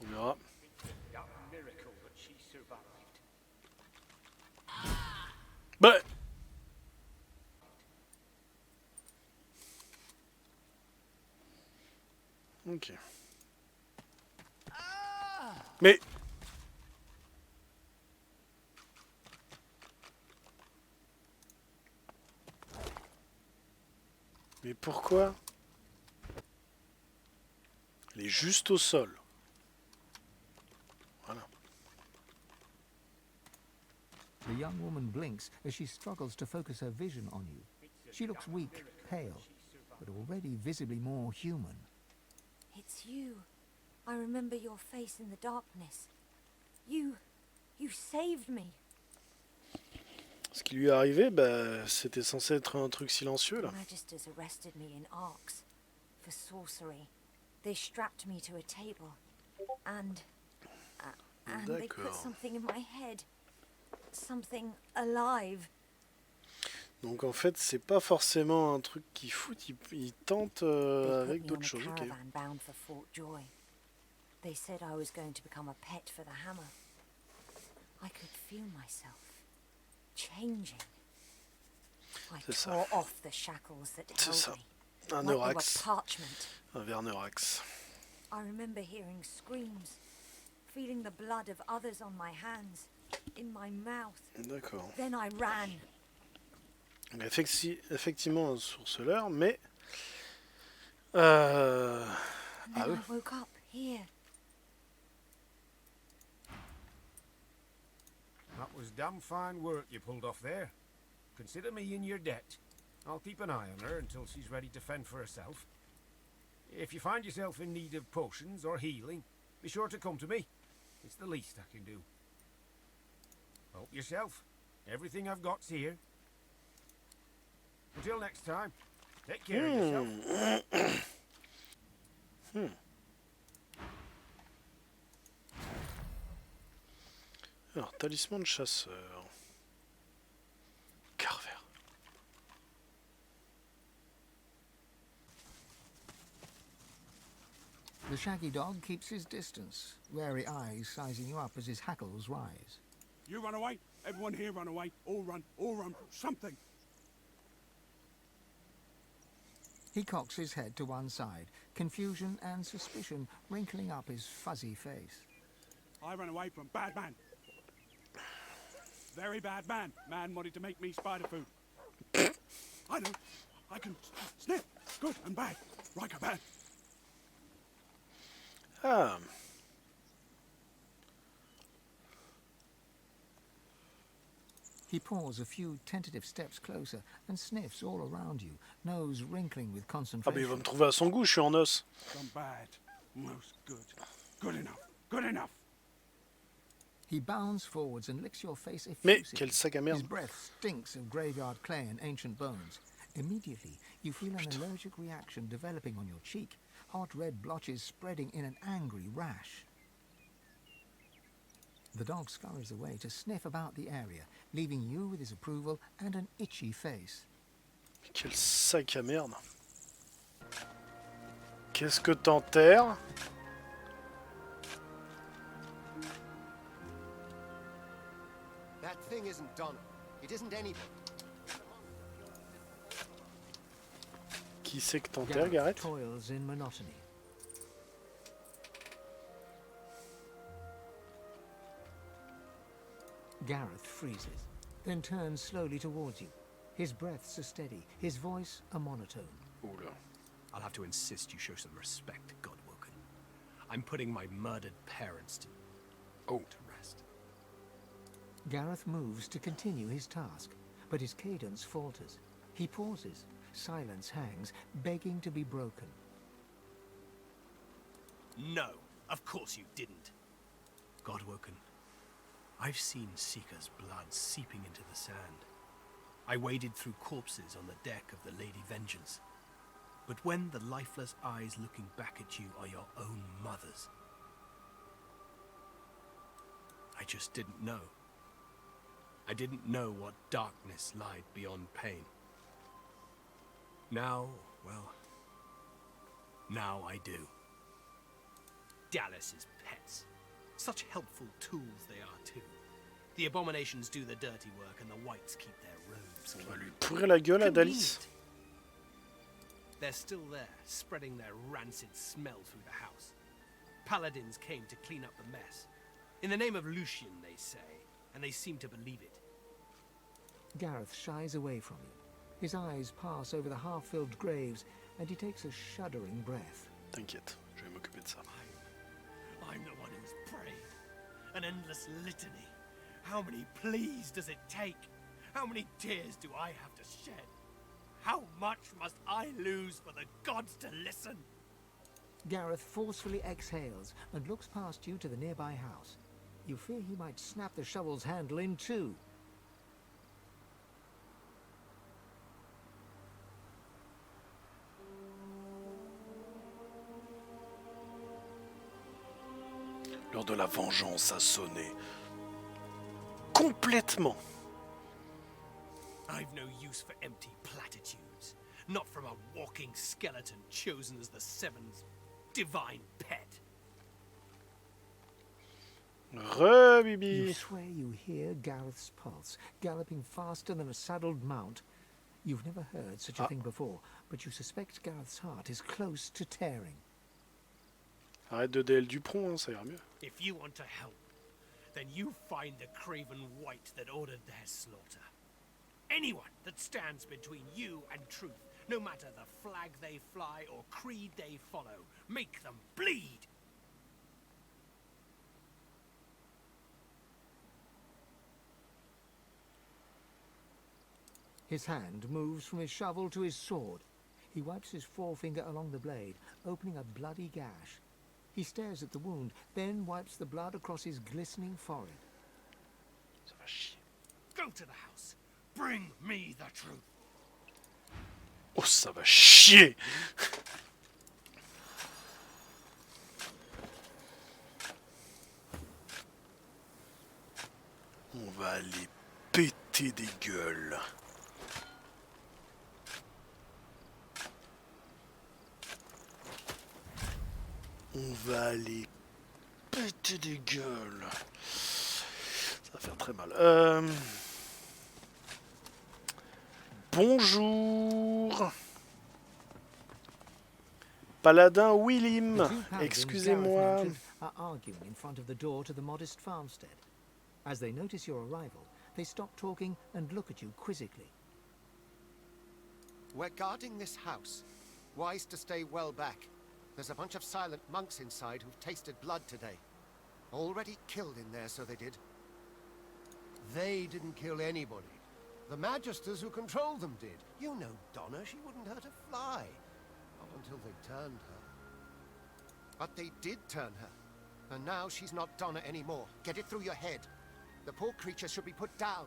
On verra. It's a miracle that she survived. Bah. Ok. Mais... Mais pourquoi? Elle est juste au sol. Voilà. The young woman blinks as she struggles to focus her vision on you. She looks weak, pale, but already visibly more human. It's you. I remember your face in the darkness. You saved me. Ce qui lui est arrivé, bah, c'était censé être un truc silencieux là. Magisters arrested me in Arx for sorcery. They strapped me to a table, and they put something in my head, something alive. Donc en fait, c'est pas forcément un truc qui fout, il tente avec d'autres choses. Okay. Bound for Fort Joy. They said I was going to become a pet for the hammer. I could feel myself changing. I tore off the shackles that held me. Un neurax. Un verneurax. I remember hearing screams, feeling the blood of others on my hands, in my mouth. D'accord. Then I ran. Effectivement un sourceleur, mais... And then I woke up here. That was damn fine work you pulled off there. Consider me in your debt. I'll keep an eye on her until she's ready to fend for herself. If you find yourself in need of potions or healing, be sure to come to me. It's the least I can do. Help yourself. Everything I've got's here. Until next time, take care of yourself. Alors, talisman de chasseur. Carver. The shaggy dog keeps his distance, wary eyes sizing you up as his hackles rise. You run away. Everyone here run away. All run from something. He cocks his head to one side, confusion and suspicion wrinkling up his fuzzy face. I ran away from bad man. Very bad man. Man wanted to make me spider food. I know. I can sniff good and bad. Like a bad. Ah. He paws a few tentative steps closer and sniffs all around you, nose wrinkling with Ah concentration. bah il va me trouver à son goût, je suis en os. Some bad. Most good. Good enough. Good enough. He bounds forwards and licks your face Mais effusively. quel sac à His merde. breath stinks of graveyard clay and ancient bones. Immediately, you feel an allergic reaction developing on your cheek, hot red blotches spreading in an angry rash. The dog scurries away to sniff about the area, leaving you with his approval and an itchy face. Quel sac à merde. Qu'est-ce que t'enterres? That thing isn't Donna. It isn't anybody. Qui c'est que t'enterres, Gareth? Toils in monotony. Gareth freezes, then turns slowly towards you. His breaths are steady, his voice a monotone. Oula. I'll have to insist you show some respect, Godwoken. I'm putting my murdered parents to rest. Gareth moves to continue his task, but his cadence falters. He pauses. Silence hangs, begging to be broken. No, of course you didn't. Godwoken, I've seen Seeker's blood seeping into the sand. I waded through corpses on the deck of the Lady Vengeance. But when the lifeless eyes looking back at you are your own mother's, I just didn't know. I didn't know what darkness lied beyond pain. Now, well, now I do. Dallas's pets. Such helpful tools they are too. The abominations do the dirty work and the whites keep their robes On clean. va lui pourrir la gueule à Dallas. Convenient. They're still there, spreading their rancid smell through the house. Paladins came to clean up the mess. In the name of Lucian, they say, and they seem to believe it. Gareth shies away from you. His eyes pass over the half-filled graves, and he takes a shuddering breath. T'inquiète, je vais m'occuper de ça. I'm the one who's prayed. An endless litany. How many pleas does it take? How many tears do I have to shed? How much must I lose for the gods to listen? Gareth forcefully exhales and looks past you to the nearby house. You fear he might snap the shovel's handle in two. L'heure de la vengeance a sonné. Complètement. I've no use for empty platitudes. Not from a walking skeleton chosen as the Seven's divine pet. Bibi. You swear you hear Gareth's pulse, galloping faster than a saddled mount. You've never heard such a thing before, but you suspect Gareth's heart is close to tearing. Arrête de DL Dupron, hein, ça ira mieux. If you want to help, then you find the craven wight that ordered their slaughter. Anyone that stands between you and truth, no matter the flag they fly or creed they follow, make them bleed. His hand moves from his shovel to his sword. He wipes his forefinger along the blade, opening a bloody gash. He stares at the wound, then wipes the blood across his glistening forehead. Ça va va chier. Go to the house. Bring me the truth. Oh, ça va chier. On va aller péter des gueules. On va aller péter des gueules. Ça va faire très mal. Bonjour. Paladin Willim, excusez-moi. Are arguing in front of the door to the modest farmstead. As they notice your arrival, they stop talking and look at you quizzically. We're guarding this house. Wise to stay well back. There's a bunch of silent monks inside who've tasted blood today. Already killed in there, so they did. They didn't kill anybody. The magisters who control them did. You know Donna, she wouldn't hurt a fly. Not until they turned her. But they did turn her. And now she's not Donna anymore. Get it through your head. The poor creature should be put down.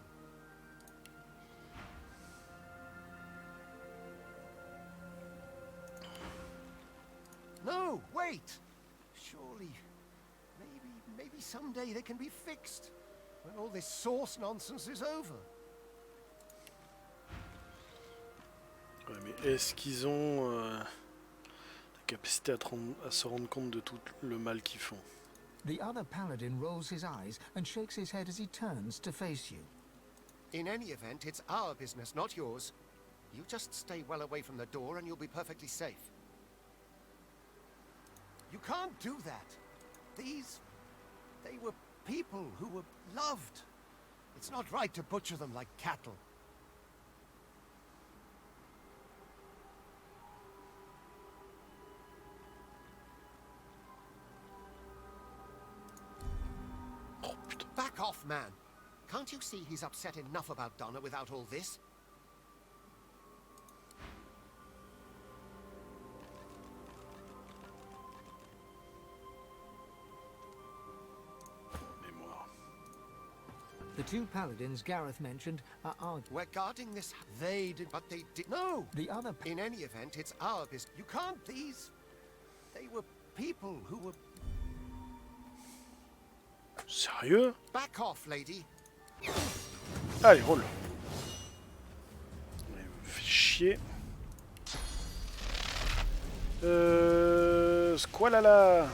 No, wait! Surely, maybe someday they can be fixed. When all this source nonsense is over. Ouais, mais est-ce qu'ils ont la capacité à se rendre compte de tout le mal qu'ils font? The other paladin rolls his eyes and shakes his head as he turns to face you. In any event, it's our business, not yours. You just stay well away from the door and you'll be perfectly safe. You can't do that. They were people who were loved. It's not right to butcher them like cattle. Back off, man. Can't you see he's upset enough about Donna without all this? The two paladins Gareth mentioned are arguing. We're guarding this. They did, but they did. No! The other. In any event, it's our business. You can't. They were people who were. Sérieux? Back off, lady. Allez, roule. Fais chier. Squalala.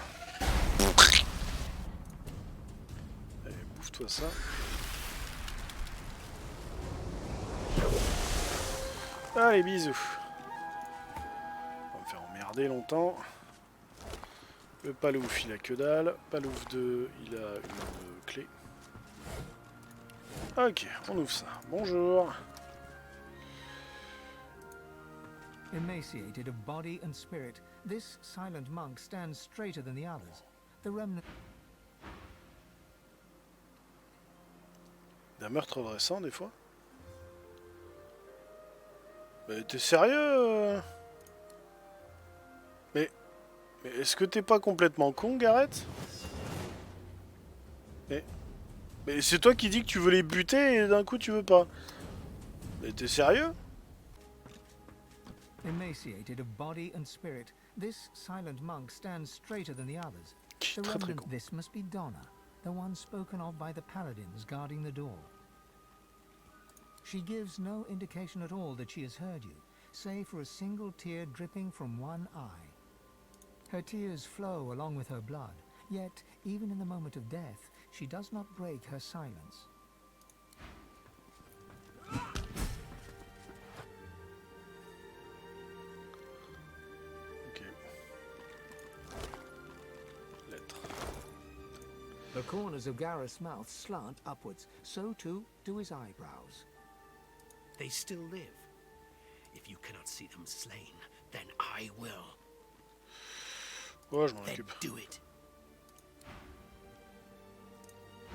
Allez, bouffe-toi ça. Allez, bisous. On va me faire emmerder longtemps. Le palouf, il a que dalle. Palouf 2, il a une clé. Ok, on ouvre ça. Bonjour. Emaciated of body and spirit, this silent monk stands straighter than the others. The remnant. D'un meurtre récent, des fois. Mais t'es sérieux? Mais est-ce que t'es pas complètement con, Gareth? Mais c'est toi qui dis que tu veux les buter et d'un coup tu veux pas. Mais t'es sérieux? Emaciated of body and spirit, this silent monk stands straighter than the others. The remnant. This must be Donna, the one spoken of by the paladins guarding the door. She gives no indication at all that she has heard you, save for a single tear dripping from one eye. Her tears flow along with her blood, yet, even in the moment of death, she does not break her silence. Ok. Lettre. The corners of Gareth's mouth slant upwards, so too do his eyebrows. They still live. If you cannot see them slain, then I will. Ouais, je m'en occupe. Do it.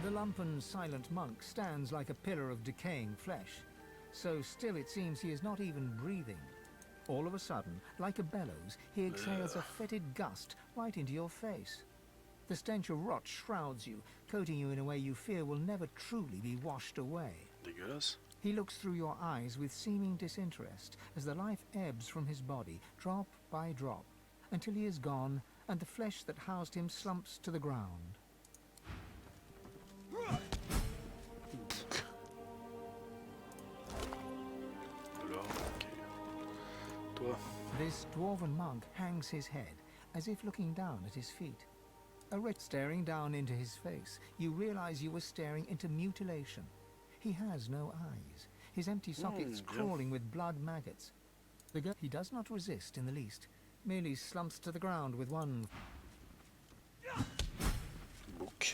The lumpen silent monk stands like a pillar of decaying flesh. So still it seems he is not even breathing. All of a sudden, like a bellows, he exhales a fetid gust right into your face. The stench of rot shrouds you, coating you in a way you fear will never truly be washed away. Dégueulasse. He looks through your eyes with seeming disinterest as the life ebbs from his body, drop by drop, until he is gone and the flesh that housed him slumps to the ground. This dwarven monk hangs his head, as if looking down at his feet. Staring down into his face, you realize you were staring into mutilation. He has no eyes, his empty sockets crawling with blood maggots. He does not resist in the least, merely slumps to the ground with one book.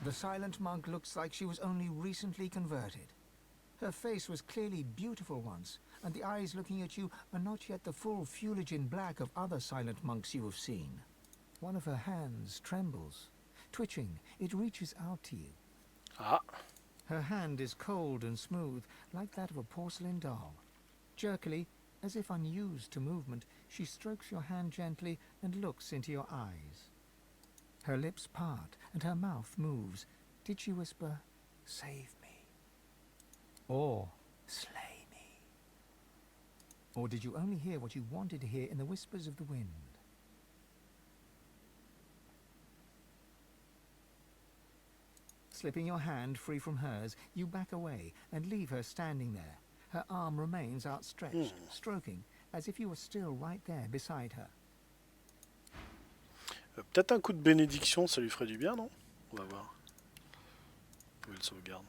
The silent monk looks like she was only recently converted. Her face was clearly beautiful once, and the eyes looking at you are not yet the full Fuligian black of other silent monks you have seen. One of her hands trembles. Twitching, it reaches out to you. Her hand is cold and smooth, like that of a porcelain doll. Jerkily, as if unused to movement, she strokes your hand gently and looks into your eyes. Her lips part and her mouth moves. Did she whisper, "Save me"? Or, "Slay me"? Or did you only hear what you wanted to hear in the whispers of the wind? Slipping your hand free from hers, you back away and leave her standing there. Her arm remains outstretched, stroking, as if you were still right there beside her. Peut-être un coup de bénédiction, ça lui ferait du bien, non? On va voir. Nouvelle sauvegarde.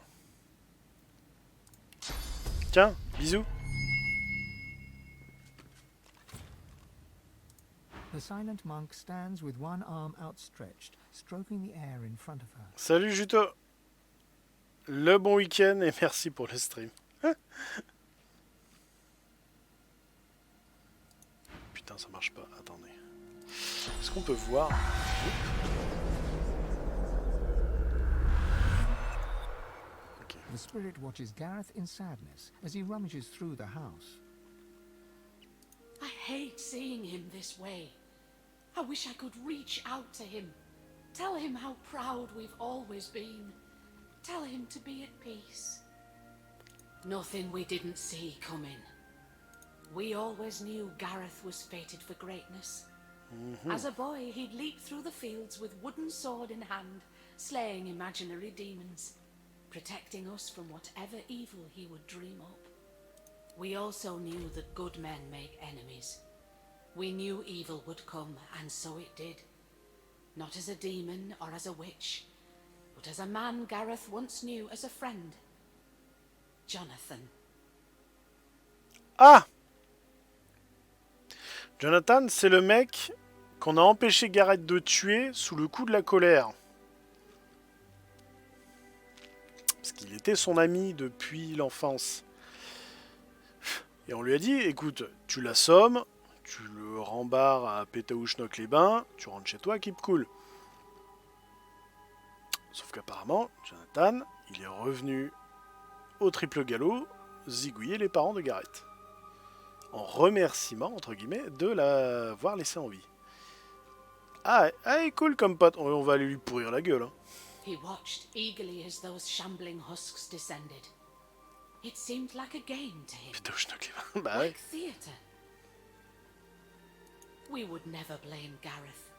Tiens, bisous. The silent monk stands with one arm outstretched, stroking the air in front of her. Salut Juto. Le bon week-end et merci pour le stream. Putain, ça marche pas. Attendez. Est-ce qu'on peut voir? Okay. The spirit watches Gareth in sadness as he rummages through the house. I hate seeing him this way. I wish I could reach out to him. Tell him how proud we've always been. Tell him to be at peace. Nothing we didn't see coming. We always knew Gareth was fated for greatness. As a boy, he'd leap through the fields with wooden sword in hand, slaying imaginary demons, protecting us from whatever evil he would dream up. We also knew that good men make enemies. We knew evil would come, and so it did. Not as a demon or as a witch, but as a man Gareth once knew as a friend. Jonathan. Ah! Jonathan, c'est le mec qu'on a empêché Gareth de tuer sous le coup de la colère. Parce qu'il était son ami depuis l'enfance. Et on lui a dit, écoute, tu l'assommes, tu le rembarres à Pétaouchnok-les-Bains, tu rentres chez toi, keep cool. Sauf qu'apparemment, Jonathan, il est revenu au triple galop, zigouiller les parents de Gareth. En remerciement, entre guillemets, de l'avoir laissé en vie. Ah, cool comme pote, on va aller lui pourrir la gueule. Hein. He watched eagerly as those shambling husks descended. It seemed like a game to him. Bah like theatre. We would never blame Gareth.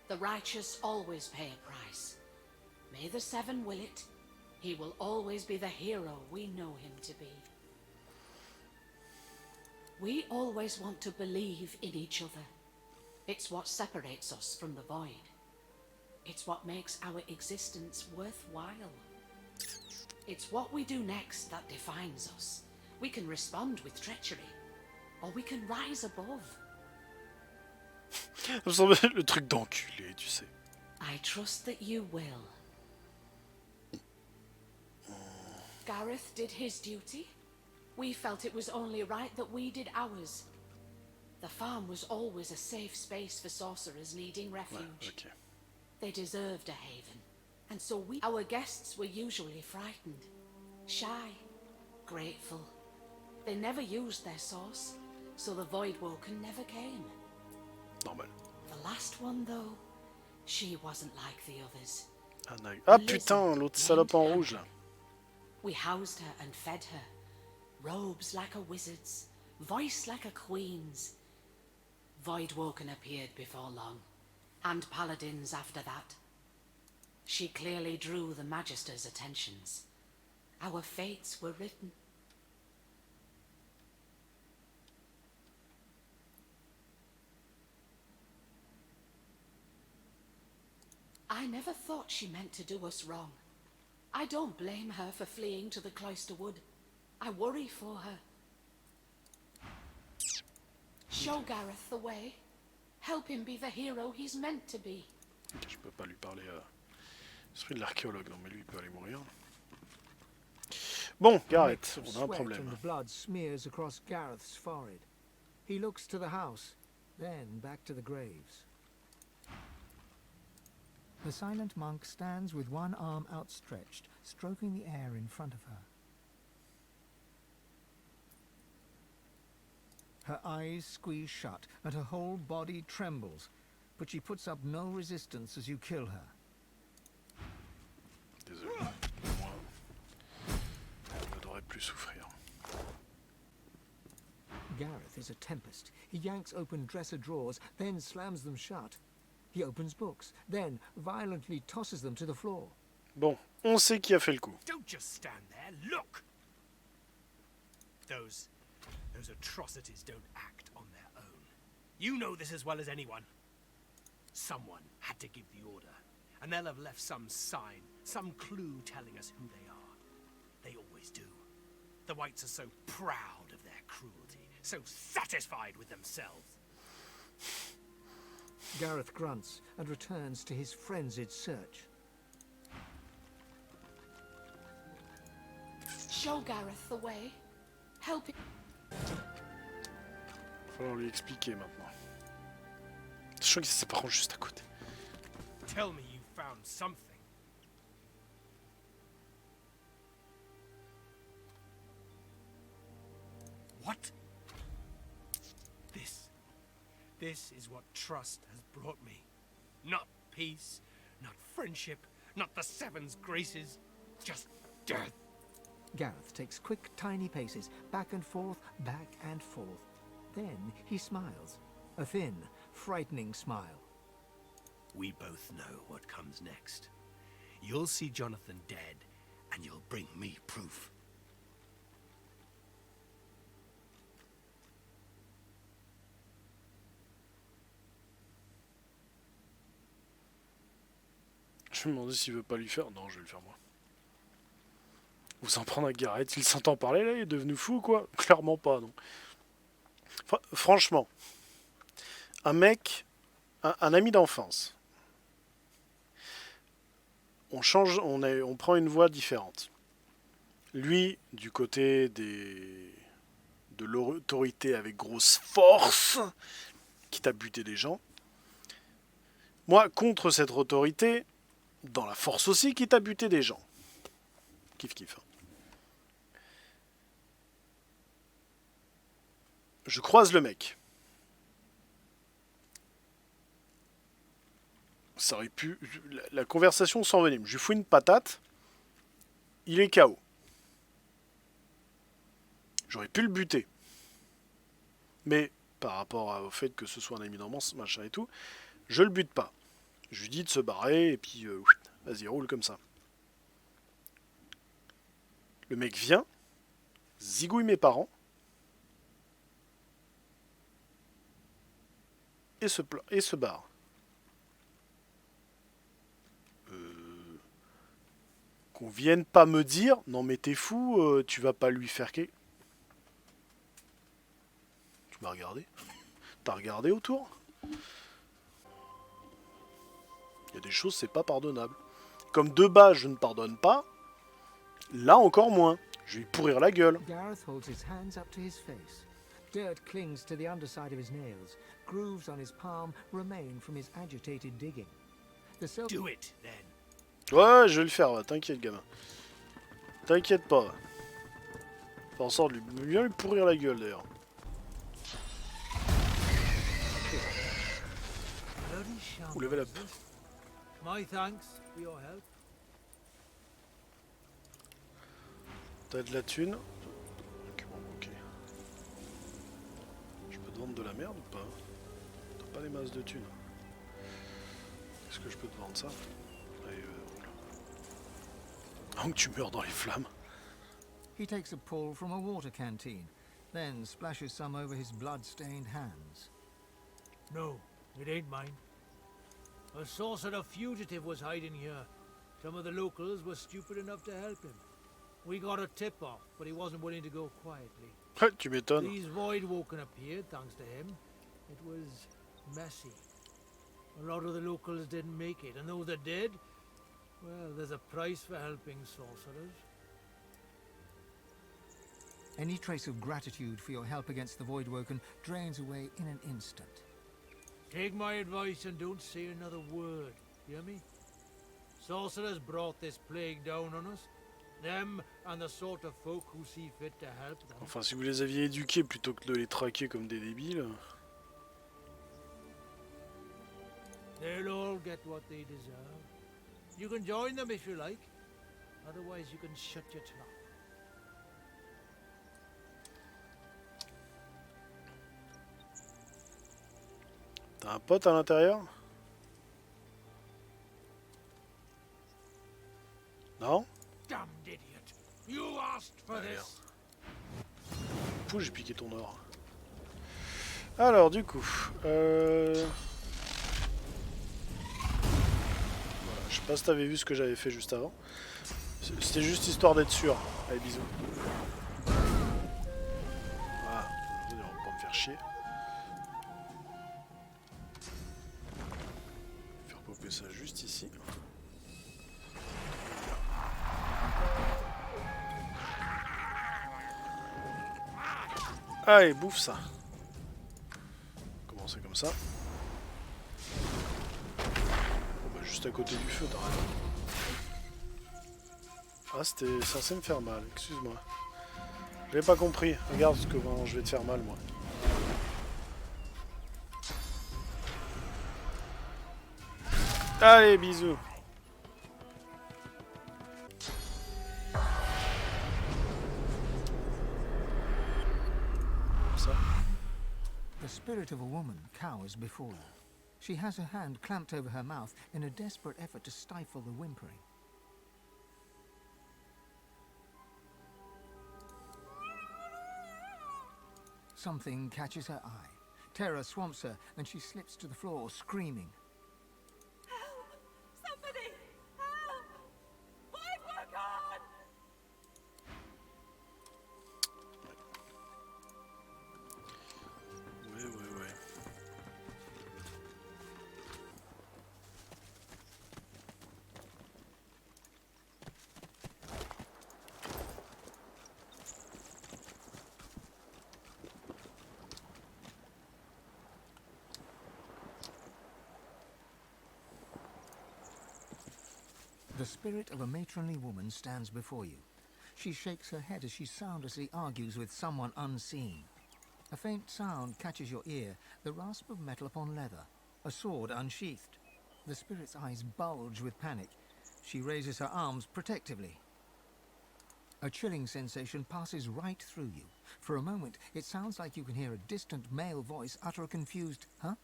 The righteous always pay a price. May the Seven will it. He will always be the hero we know him to be. We always want to believe in each other. It's what separates us from the void. It's what makes our existence worthwhile. It's what we do next that defines us. We can respond with treachery, or we can rise above. Ça me semble le truc d'enculé, tu sais. I trust that you will. Gareth did his duty. We felt it was only right that we did ours. The farm was always a safe space for sorcerers needing refuge. Ouais, okay. They deserved a haven. And so our guests were usually frightened, shy, grateful. They never used their source, so the Voidwoken never came. Normal. The last one, though, she wasn't like the others. Ah putain, l'autre salope en rouge là. We housed her and fed her. Robes like a wizard's, voice like a queen's. Voidwoken appeared before long, and paladins after that. She clearly drew the Magister's attentions. Our fates were written. I never thought she meant to do us wrong. I don't blame her for fleeing to the Cloister Wood. I worry for her. Show Gareth the way. Help him be the hero he's meant to be. Je peux pas lui parler esprit de l'archéologue, non mais lui il peut aller mourir. Bon, Gareth, on a un problème. The blood smears across Gareth's forehead. He looks to the house, then back to the graves. The silent monk stands with one arm outstretched, stroking the air in front of her. Her eyes squeeze shut, and her whole body trembles, but she puts up no resistance as you kill her. Désolé, moi, je ne devrais plus souffrir. Gareth is a tempest. He yanks open dresser drawers, then slams them shut. He opens books, then violently tosses them to the floor. Bon, on sait qui a fait le coup. Don't just stand there, look! Those atrocities don't act on their own. You know this as well as anyone. Someone had to give the order, and they'll have left some sign, some clue telling us who they are. They always do. The Whites are so proud of their cruelty, so satisfied with themselves. Gareth grunts and returns to his frenzied search. Show Gareth the way. Help him. Il va falloir lui expliquer maintenant. Je crois que c'est par contre juste à côté. Tell me you found something. What? This is what trust has brought me. Not peace, not friendship, not the Seven's graces, just death. Gareth takes quick, tiny paces, back and forth, back and forth. Then he smiles. A thin, frightening smile. We both know what comes next. You'll see Jonathan dead, and you'll bring me proof. Je me demandais s'il veut pas lui faire. Non, je vais le faire moi. Vous s'en prendre à Gareth, il s'entend parler là, il est devenu fou ou quoi? Clairement pas, non. Enfin, franchement, un mec, un ami d'enfance, on change, on prend une voie différente. Lui, du côté de l'autorité avec grosse force, qui t'a buté des gens. Moi, contre cette autorité, dans la force aussi, qui t'a buté des gens. Kiff kiff. Je croise le mec. Ça aurait pu... La conversation s'envenime. Je lui fous une patate. Il est KO. J'aurais pu le buter. Mais, par rapport au fait que ce soit un ami d'enfance, machin et tout, je le bute pas. Je lui dis de se barrer, et puis... vas-y, roule comme ça. Le mec vient, zigouille mes parents, et se barre. Qu'on vienne pas me dire, non mais t'es fou, tu vas pas lui faire quelque... Tu m'as regardé? T'as regardé autour? Il y a des choses, c'est pas pardonnable. Comme de base, je ne pardonne pas, là encore moins. Je vais lui pourrir la gueule. Gareth holds his hands up to his face. Dirt clings to the underside of his nails. Grooves on his palm remain from his agitated digging. Do it, then. Ouais, je vais le faire, ouais. T'inquiète, gamin. T'inquiète pas. Faire en sorte de lui pourrir la gueule, d'ailleurs. Ou level up. My thanks for your help. T'as de la thune. Ok, bon, ok. Je peux te vendre de la merde ou pas? T'as pas des masses de thunes. Est-ce que je peux te vendre ça? Allez, roule. Avant que tu meurs dans les flammes. He takes a pull from a water canteen, then splashes some over his blood-stained hands. No, it ain't mine. A sorcerer fugitive was hiding here. Some of the locals were stupid enough to help him. We got a tip-off, but he wasn't willing to go quietly. Tu m'étonnes. These Voidwoken appeared, thanks to him. It was messy. A lot of the locals didn't make it, and those that did, well, there's a price for helping sorcerers. Any trace of gratitude for your help against the Voidwoken drains away in an instant. Take my advice and don't say another word, hear me? Sorcerers brought this plague down on us. Them and the sort of folk who see fit to help them. Enfin, si vous les aviez éduqués plutôt que de les traquer comme des débiles. They'll all get what they deserve. You can join them if you like. Otherwise, you can shut your trap. T'as un pote à l'intérieur? Non? Damned idiot! You asked for this. Pouce, j'ai piqué ton or. Alors, du coup, voilà, je sais pas si t'avais vu ce que j'avais fait juste avant. C'était juste histoire d'être sûr. Allez, bisous. Voilà, on va pas me faire chier. Faire popper ça juste ici. Allez, bouffe ça. Commencer comme ça. Oh, bah, juste à côté du feu, t'as raison. Ah, c'était censé me faire mal, excuse-moi. J'avais pas compris. Regarde ce que je vais te faire mal, moi. Allez, bisous. The spirit of a woman cowers before her. She has her hand clamped over her mouth in a desperate effort to stifle the whimpering. Something catches her eye. Terror swamps her, and she slips to the floor, screaming. Help! Somebody! Help! Voidwoken! Ouais. The spirit of a matronly woman stands before you. She shakes her head as she soundlessly argues with someone unseen. A faint sound catches your ear, the rasp of metal upon leather, a sword unsheathed. The spirit's eyes bulge with panic. She raises her arms protectively. A chilling sensation passes right through you. For a moment, it sounds like you can hear a distant male voice utter a confused, huh?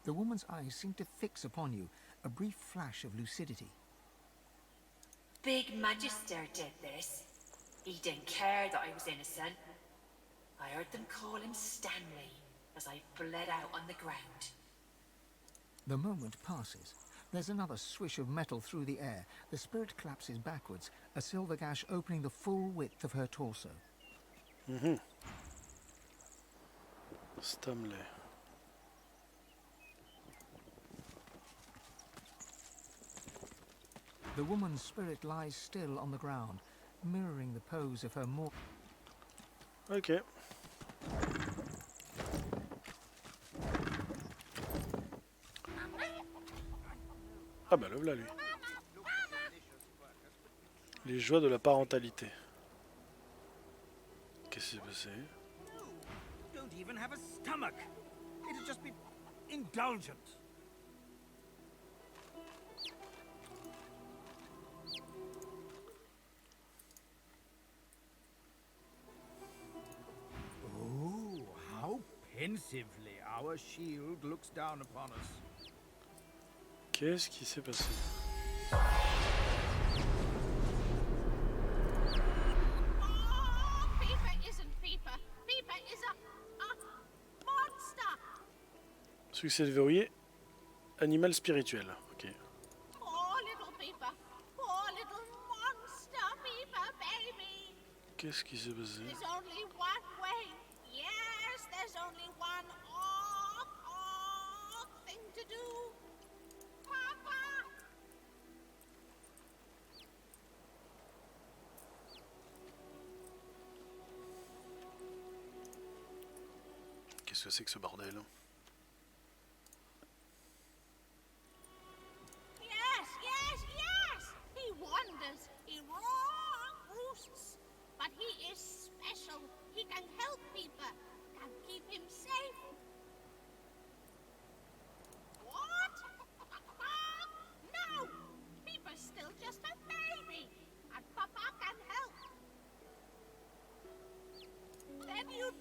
The woman's eyes seem to fix upon you, a brief flash of lucidity. Big Magister did this. He didn't care that I was innocent. I heard them call him Stanley as I bled out on the ground. The moment passes. There's another swish of metal through the air. The spirit collapses backwards, a silver gash opening the full width of her torso. Stanley. The woman's spirit lies still on the ground, mirroring the pose of her more... Ok. Ah bah le voilà lui. Les joies de la parentalité. Qu'est-ce qui s'est passé? Don't even have a stomach. It'd just be indulgent. Pensively, our shield looks down upon us. Qu'est-ce qui s'est passé? Succès déverrouillé. Animal spirituel. Ok. Qu'est-ce qui s'est passé? Qu'est-ce que c'est que ce bordel?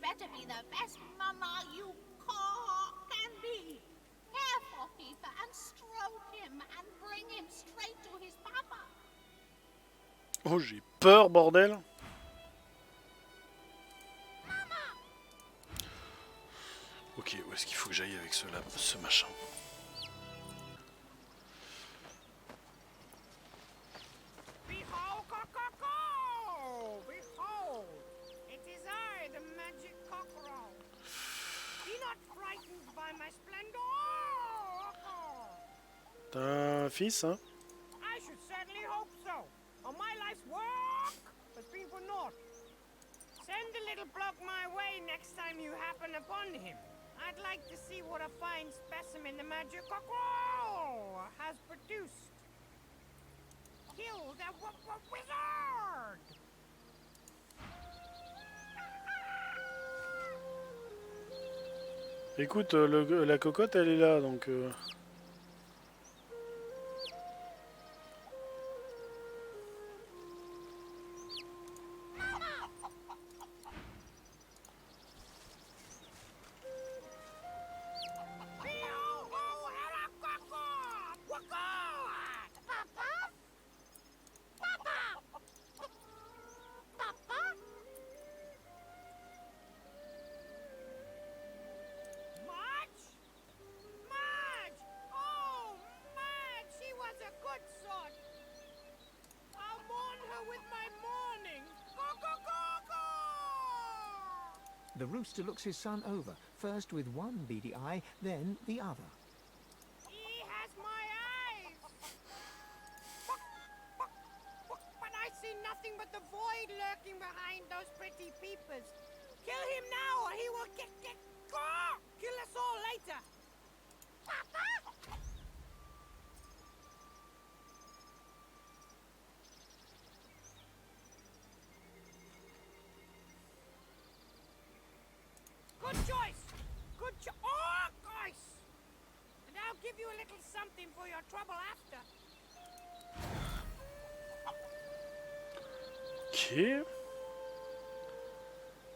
Better be the best mama you can be. Care for Peeper and stroke him and bring him straight to his papa. Oh, j'ai peur, bordel. Ok, où est-ce qu'il faut que j'aille avec ce machin? T'as un fils, hein? I should certainly hope so. All my life's work has been for naught. Send a little bloke my way next time you happen upon him. I'd like to see what a fine specimen the magic cockerel has produced. Kill the wizard! Écoute, la cocotte, elle est là, donc... The rooster looks his son over, first with one beady eye, then the other. He has my eyes! But I see nothing but the void lurking behind those pretty peepers. Kill him now or he will kill us all later! Good choice! Good oh, gosh! And I'll give you a little something for your trouble after. Ok.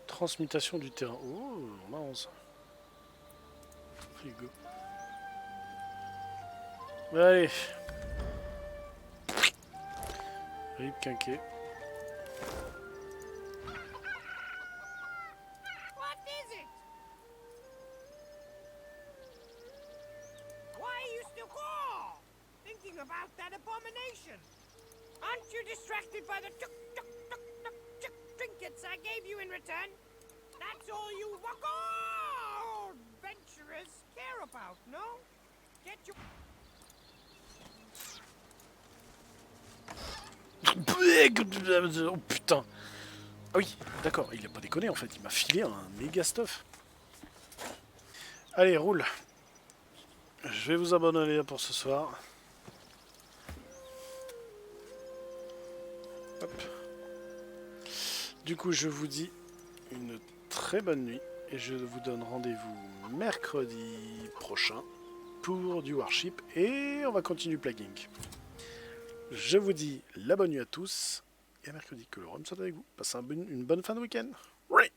Transmutation du terrain. Oh, marrant ça. Frigo. Allez. Rip quinquet. About that abomination. Aren't you distracted by the trinkets I gave you in return? That's all you adventurers care about, no? Get your... Oh putain. Ah oui, d'accord, il a pas déconné en fait, il m'a filé un méga stuff. Allez, roule. Je vais vous abandonner pour ce soir. Hop. Du coup, je vous dis une très bonne nuit et je vous donne rendez-vous mercredi prochain pour du Warship et on va continuer le plugin. Je vous dis la bonne nuit à tous et à mercredi, que le rhum soit avec vous. Passez une bonne fin de week-end. Ouais.